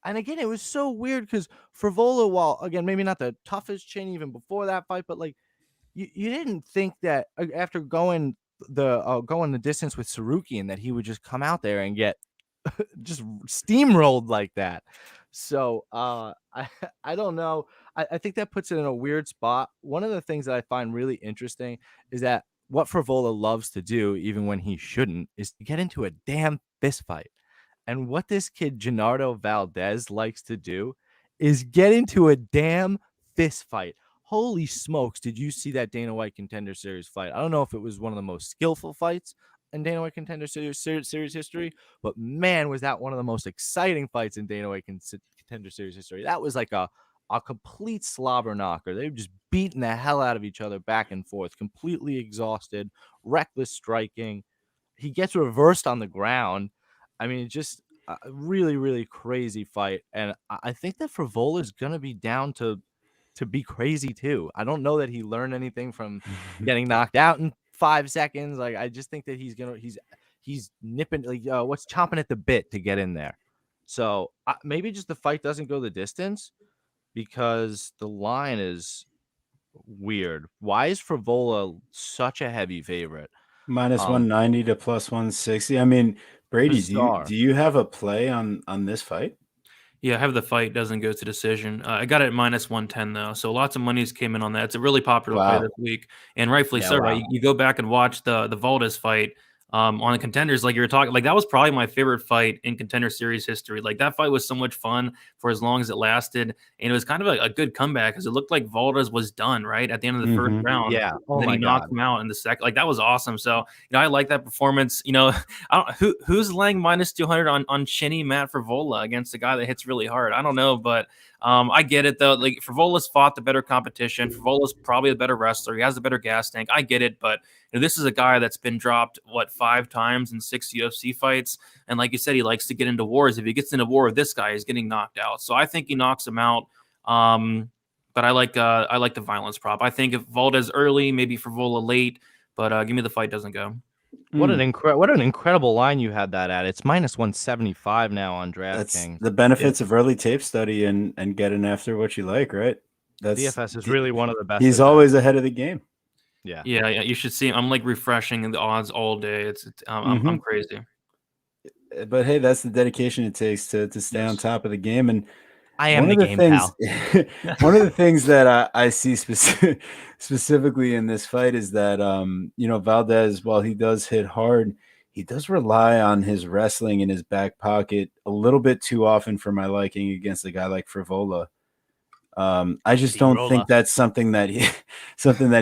again, it was so weird because Frivola, while again, maybe not the toughest chin even before that fight, but like you didn't think that after going the distance with Sarukian that he would just come out there and get just steamrolled like that. So I don't know. I think that puts it in a weird spot. One of the things that I find really interesting is that what Frivola loves to do, even when he shouldn't, is to get into a damn fist fight. And what this kid, Genaro Valdez, likes to do is get into a damn fist fight. Holy smokes, did you see that Dana White Contender Series fight? I don't know if it was one of the most skillful fights in Dana White Contender Series history, but man, was that one of the most exciting fights in Dana White Contender Series history. That was like a complete slobber knocker. They were just beating the hell out of each other back and forth, completely exhausted, reckless striking. He gets reversed on the ground. I mean, just a really, really crazy fight. And I think that Frivola is going to be down to be crazy too. I don't know that he learned anything from getting knocked out in 5 seconds. Like, I just think that he's nipping, like, what's chomping at the bit to get in there. So maybe just the fight doesn't go the distance because the line is weird. Why is Frivola such a heavy favorite? Minus 190 to plus 160. I mean, Brady, do you have a play on this fight? Yeah, I have the fight doesn't go to decision. I got it at minus 110 though, so lots of monies came in on that. It's a really popular play this week, and rightfully so. Right, you go back and watch the Valdez fight on the Contenders, like you were talking. Like, that was probably my favorite fight in Contender Series history. Like, that fight was so much fun for as long as it lasted, and it was kind of a good comeback because it looked like Valdez was done right at the end of the first round. Yeah, and then he knocked him out in the second. Like, that was awesome. So I like that performance. I don't who's laying minus 200 on Chinny Matt Frivola against a guy that hits really hard. I don't know, but I get it though. Like, Frivola's fought the better competition. Frivola's probably the better wrestler. He has the better gas tank. I get it, but this is a guy that's been dropped 5 times in 6 UFC fights, and like you said, he likes to get into wars. If he gets into war with this guy, he's getting knocked out. So I think he knocks him out. But I like the violence prop. I think if Valdez early, maybe Frivola late, but give me the fight doesn't go. What an incredible line you had that at. It's minus 175 now on DraftKings. That's the benefits of early tape study and getting after what you like, right? DFS is really one of the best. He's always ahead of the game. Yeah. You should see. I'm like refreshing the odds all day. I'm crazy. But hey, that's the dedication it takes to stay on top of the game. And I am One the of the game, things, pal. one of the things that I see specifically in this fight is that Valdez, while he does hit hard, he does rely on his wrestling in his back pocket a little bit too often for my liking against a guy like Frivola. I just don't Steamroller. think that's something that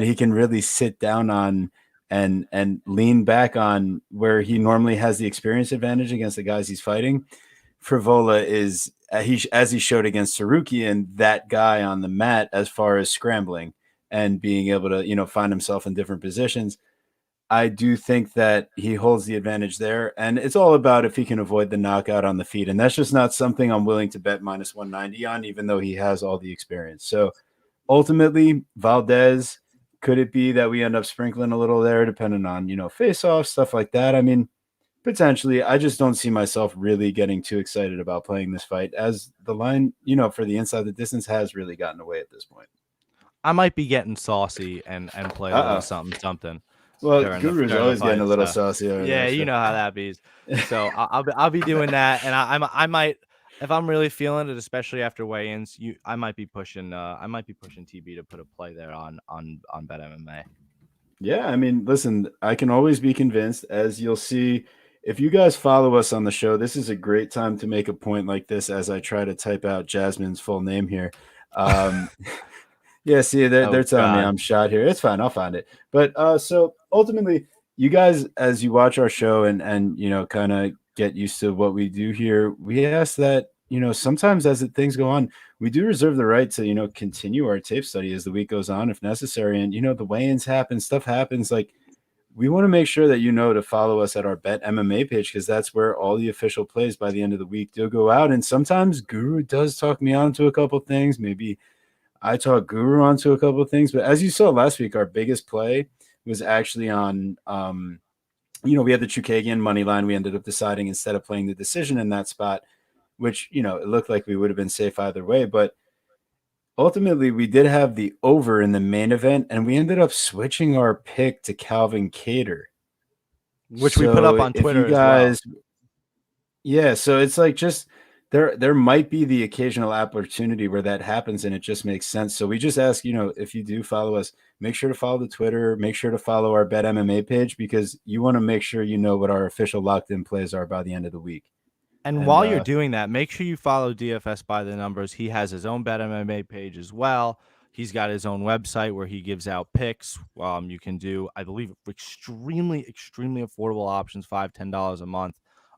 he can really sit down on and lean back on where he normally has the experience advantage against the guys he's fighting. Frivola is as he showed against Sarukian, that guy on the mat as far as scrambling and being able to find himself in different positions. I do think that he holds the advantage there, and it's all about if he can avoid the knockout on the feet, and that's just not something I'm willing to bet minus 190 on, even though he has all the experience. So ultimately, Valdez, could it be that we end up sprinkling a little there, depending on face-off stuff like that? I mean, potentially. I just don't see myself really getting too excited about playing this fight, as the line, for the inside the distance has really gotten away at this point. I might be getting saucy and play a little something Well, during Guru's the always getting fight. a little So saucy over yeah, there. you So. know how that be. So I'll be doing that, and I might, if I'm really feeling it, especially after weigh-ins, I might be pushing TB to put a play there on Bet MMA. Yeah, I mean, listen, I can always be convinced, as you'll see. If you guys follow us on the show, this is a great time to make a point like this as I try to type out Jasmine's full name here. Yeah, see, they're telling me God. I'm shot here. It's fine, I'll find it. But so ultimately, you guys, as you watch our show and kind of get used to what we do here, we ask that sometimes as things go on, we do reserve the right to continue our tape study as the week goes on if necessary. And the weigh-ins happen, stuff happens. Like, we want to make sure that to follow us at our Bet MMA page, because that's where all the official plays by the end of the week do go out. And sometimes Guru does talk me on to a couple things. Maybe I talk Guru onto a couple of things, but as you saw last week, our biggest play was actually on, we had the Chukagian money line. We ended up deciding instead of playing the decision in that spot, which, it looked like we would have been safe either way. But ultimately, we did have the over in the main event, and we ended up switching our pick to Calvin Cater. Which we put up on if Twitter you guys, as well. Yeah, so it's like just there might be the occasional opportunity where that happens and it just makes sense. So we just ask, if you do follow us, make sure to follow the Twitter, make sure to follow our Bet MMA page, because you want to make sure you know what our official locked in plays are by the end of the week. And while you're doing that, make sure you follow DFS by the numbers. He has his own Bet MMA page as well. He's got his own website where he gives out picks. You can do, I believe, extremely affordable options, $5-10 a month.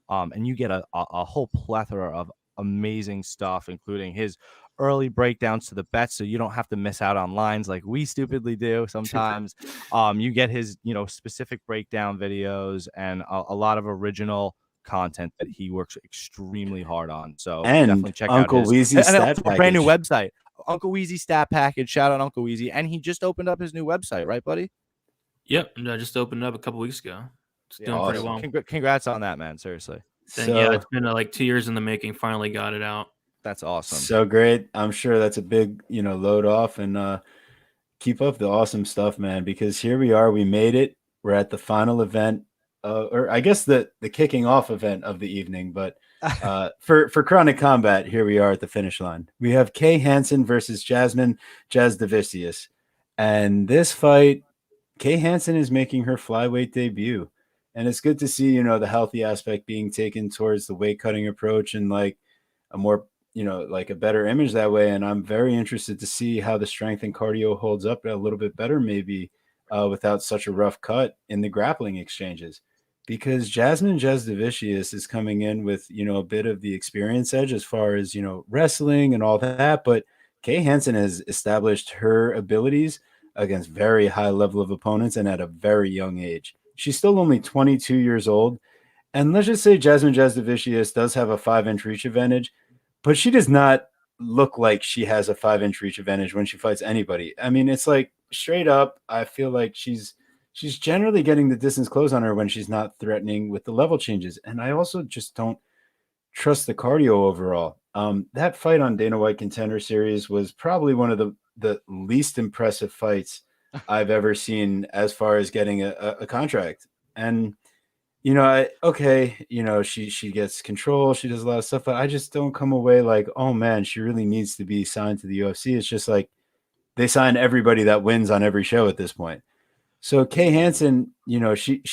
And you get a whole plethora of amazing stuff, including his early breakdowns to the bets, so you don't have to miss out on lines like we stupidly do sometimes. You get his specific breakdown videos and a lot of original content that he works extremely hard on. So and definitely check Uncle out his Weezy's stat package. brand new website, Uncle Weezy Stat Package. Shout out Uncle Weezy, and he just opened up his new website, right, buddy? Yep, and I just opened up a couple weeks ago. It's doing pretty well. Congrats on that, man. Seriously. Yeah, it's been like 2 years in the making. Finally got it out. That's awesome. So great. I'm sure that's a big load off, and keep up the awesome stuff, man, because here we are. We made it. We're at the final event, or I guess the kicking off event of the evening. But for Chronic Combat, here we are at the finish line. We have Kay Hanson versus Jasmine Davisius. And this fight, Kay Hanson is making her flyweight debut. And it's good to see, the healthy aspect being taken towards the weight cutting approach and like a more, like a better image that way. And I'm very interested to see how the strength and cardio holds up a little bit better, maybe without such a rough cut in the grappling exchanges, because Jasmine Davisius is coming in with, a bit of the experience edge as far as, wrestling and all that. But Kay Hanson has established her abilities against very high level of opponents and at a very young age. She's still only 22 years old. And let's just say Jasmine Davisius does have a 5-inch reach advantage, but she does not look like she has a 5-inch reach advantage when she fights anybody. I mean, it's like straight up, I feel like she's generally getting the distance close on her when she's not threatening with the level changes. And I also just don't trust the cardio overall. That fight on Dana White Contender Series was probably one of the least impressive fights I've ever seen as far as getting a contract. And she gets control, she does a lot of stuff, but I just don't come away like, oh man, she really needs to be signed to the UFC. It's just like they sign everybody that wins on every show at this point. So Kay Hansen,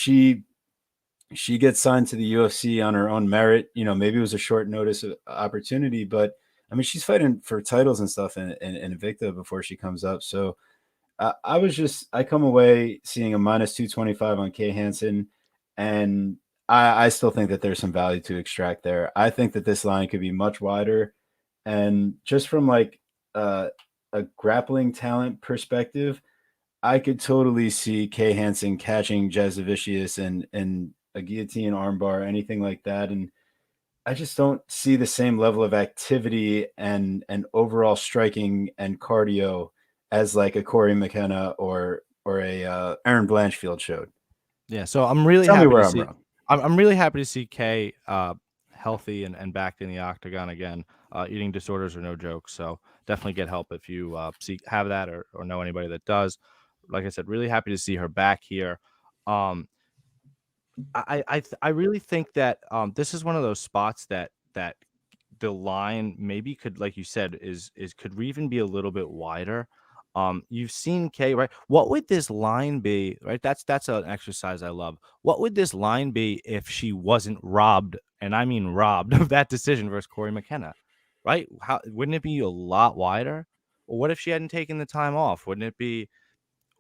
she gets signed to the UFC on her own merit. Maybe it was a short notice opportunity, but I mean, she's fighting for titles and stuff in Invicta before she comes up. So I come away seeing a minus 225 on Kay Hansen, and I still think that there's some value to extract there. I think that this line could be much wider, and just from like a grappling talent perspective, I could totally see Kay Hansen catching Davisius and a guillotine armbar, anything like that, and I just don't see the same level of activity and overall striking and cardio as like a Corey McKenna or a Aaron Blanchfield showed. Yeah, so I'm really Tell me happy where to I'm see. wrong. I'm really happy to see Kay healthy and back in the octagon again. Eating disorders are no joke, so definitely get help if you have that or know anybody that does. Like I said, really happy to see her back here. Um, I really think that this is one of those spots that the line maybe could, like you said, is could even be a little bit wider. You've seen Kay, right? What would this line be, right? That's an exercise I love. What would this line be if she wasn't robbed, and I mean robbed, of that decision versus Corey McKenna, right? How wouldn't it be a lot wider? Or what if she hadn't taken the time off? Wouldn't it be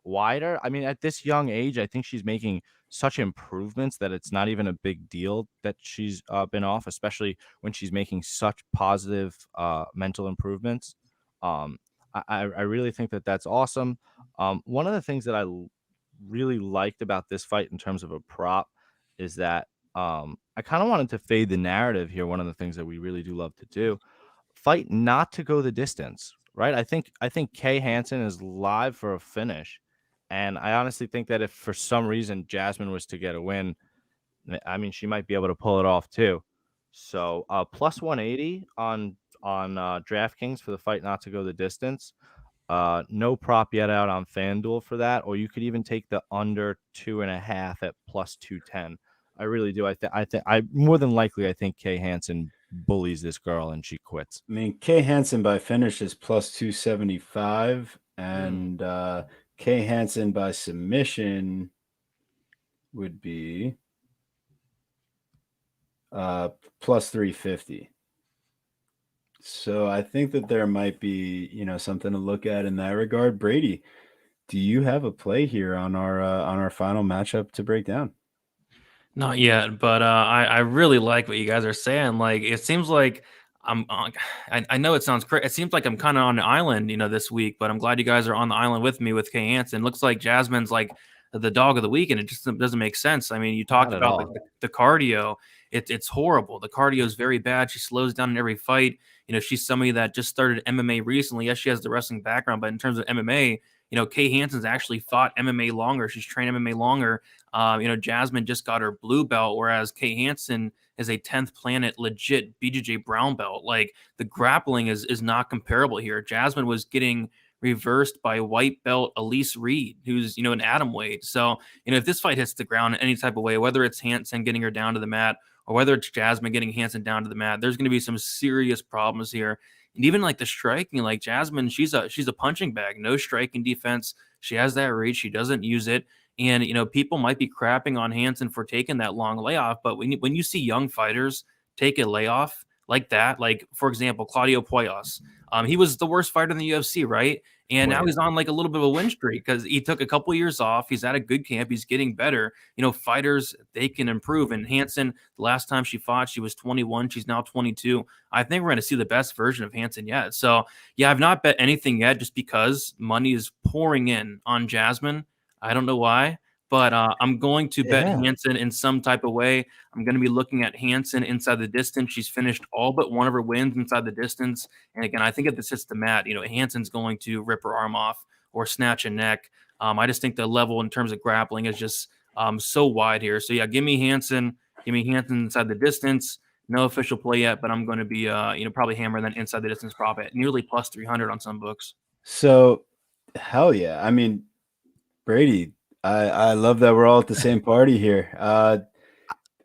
wider? I mean, at this young age, I think she's making such improvements that it's not even a big deal that she's been off, especially when she's making such positive mental improvements. Um, I really think that that's awesome. One of the things that really liked about this fight in terms of a prop is that I kind of wanted to fade the narrative here. One of the things that we really do love to do, fight not to go the distance, right? I think Kay Hansen is live for a finish, and I honestly think that if for some reason Jasmine was to get a win, I mean she might be able to pull it off too. So plus 180 on DraftKings for the fight not to go the distance. No prop yet out on FanDuel for that, or you could even take the under 2.5 at plus 210. I really do. I more than likely I think Kay Hansen bullies this girl and she quits. I mean, Kay Hansen by finish is plus 275, Mm. and Kay Hansen by submission would be plus 350. So I think that there might be, something to look at in that regard. Brady, do you have a play here on our final matchup to break down? Not yet, but I really like what you guys are saying. Like, it seems like I know it sounds crazy. It seems like I'm kind of on the island, this week. But I'm glad you guys are on the island with me with Kay Hansen. Looks like Jasmine's like the dog of the week, and it just doesn't make sense. I mean, you talked Not at about like all. the cardio. It's horrible. The cardio is very bad. She slows down in every fight. She's somebody that just started MMA recently. Yes, she has the wrestling background, but in terms of MMA, Kay Hansen's actually fought MMA longer. She's trained MMA longer. Jasmine just got her blue belt, whereas Kay Hansen is a 10th planet legit BJJ brown belt. Like, the grappling is not comparable here. Jasmine was getting reversed by white belt Elise Reed, who's, an atom weight. So, if this fight hits the ground in any type of way, whether it's Hansen getting her down to the mat or whether it's Jasmine getting Hansen down to the mat, there's going to be some serious problems here. And even like the striking, like Jasmine, she's a punching bag, no striking defense. She has that reach. She doesn't use it. And, people might be crapping on Hansen for taking that long layoff, but when you see young fighters take a layoff like that, like, for example, Claudio Puellas, he was the worst fighter in the UFC, right? And now Wait. he's on like a little bit of a win streak because he took a couple of years off. He's at a good camp. He's getting better. Fighters, they can improve. And Hansen, the last time she fought, she was 21. She's now 22. I think we're going to see the best version of Hansen yet. So, yeah, I've not bet anything yet just because money is pouring in on Jasmine. I don't know why, but I'm going to bet Yeah. Hansen in some type of way. I'm going to be looking at Hansen inside the distance. She's finished all but one of her wins inside the distance. And again, I think if this hits the mat, Hansen's going to rip her arm off or snatch a neck. I just think the level in terms of grappling is just so wide here. So yeah, give me Hansen. Give me Hansen inside the distance. No official play yet, but I'm going to be probably hammering that inside the distance prop at nearly plus 300 on some books. So, hell yeah. I mean, Brady, I love that we're all at the same party here.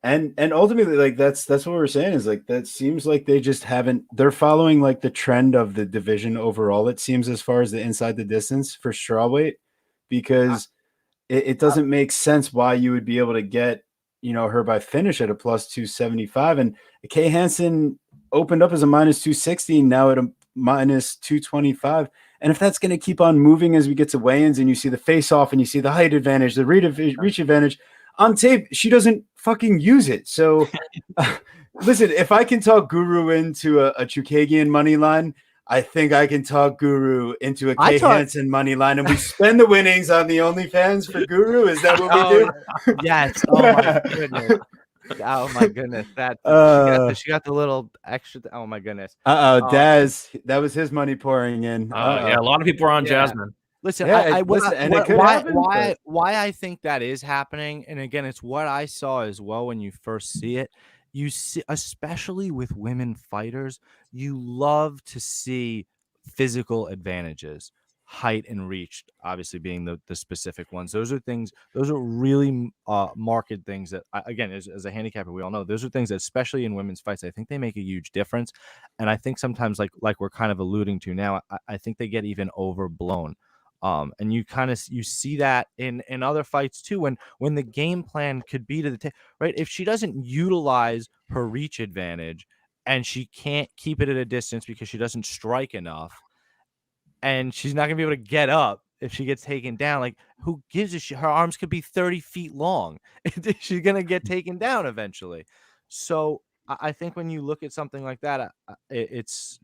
And ultimately, like that's what we're saying is like that seems like they just haven't. They're following like the trend of the division overall. It seems as far as the inside the distance for strawweight, because it doesn't make sense why you would be able to get her by finish at a plus 275. And Kay Hansen opened up as a minus 260, now at a minus 225. And if that's going to keep on moving as we get to weigh-ins and you see the face off and you see the height advantage, the reach advantage on tape, she doesn't fucking use it. So listen, if I can talk Guru into a Chukagian money line, I think I can talk Guru into a Kay Hansen money line, and we spend the winnings on the OnlyFans for Guru. Is that what we do? Yes. Oh my goodness. Oh my goodness. That she got the little extra. Oh my goodness. Daz, that was his money pouring in. Yeah, a lot of people are on Jasmine. Listen, Yeah, why I think that is happening, and again, it's what I saw as well when you first see it. You see, especially with women fighters, you love to see physical advantages, height and reach, obviously being the specific ones. Those are things. Those are really marked things that, again, as a handicapper, we all know those are things that, especially in women's fights, I think they make a huge difference. And I think sometimes, like we're kind of alluding to now, I think they get even overblown. And you see that in other fights too, when the game plan could be to the right. If she doesn't utilize her reach advantage and she can't keep it at a distance because she doesn't strike enough, and she's not gonna be able to get up if she gets taken down, like who gives a shit? Her arms could be 30 feet long. She's gonna get taken down eventually. So I think when you look at something like that, it's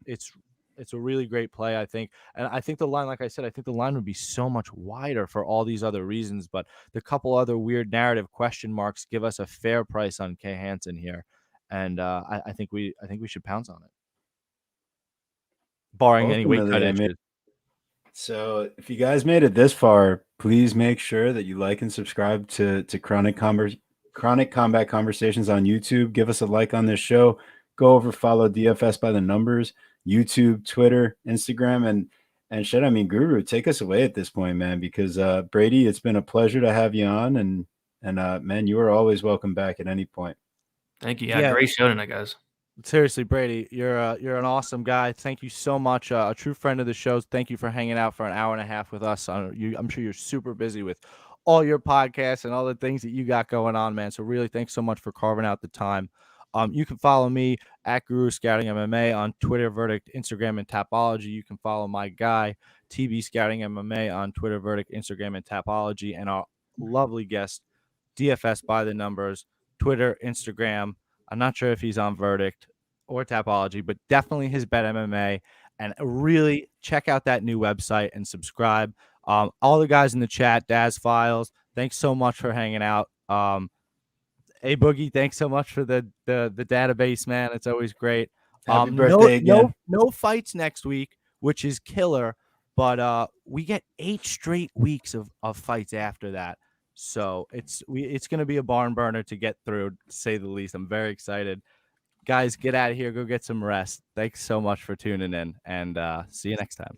a really great play, I think. And I think the line, like I said, I think the line would be so much wider for all these other reasons. But the couple other weird narrative question marks give us a fair price on Kay Hansen here. And I think we should pounce on it. Barring any weight cut edges. So if you guys made it this far, please make sure that you like and subscribe to Chronic Combat Conversations on YouTube. Give us a like on this show. Go over, follow DFS by the numbers, YouTube, Twitter, Instagram, and shit. I mean, Guru, take us away at this point, man, because Brady, it's been a pleasure to have you on, and man, you are always welcome back at any point. Thank you. Yeah, great show tonight, guys. Seriously, Brady, you're an awesome guy. Thank you so much. A true friend of the show. Thank you for hanging out for an hour and a half with us. I'm sure you're super busy with all your podcasts and all the things that you got going on, man. So really, thanks so much for carving out the time. You can follow me at Guru Scouting MMA on Twitter, Verdict, Instagram, and Tapology. You can follow my guy, TB Scouting MMA on Twitter, Verdict, Instagram, and Tapology. And our lovely guest, DFS by the numbers, Twitter, Instagram. I'm not sure if he's on Verdict or Tapology, but definitely his Bet MMA. And really check out that new website and subscribe. All the guys in the chat, Daz Files, thanks so much for hanging out. Hey Boogie, thanks so much for the database, man. It's always great. Happy birthday again. No fights next week, which is killer. But we get 8 straight weeks of fights after that. So it's going to be a barn burner to get through, to say the least. I'm very excited. Guys, get out of here. Go get some rest. Thanks so much for tuning in, and see you next time.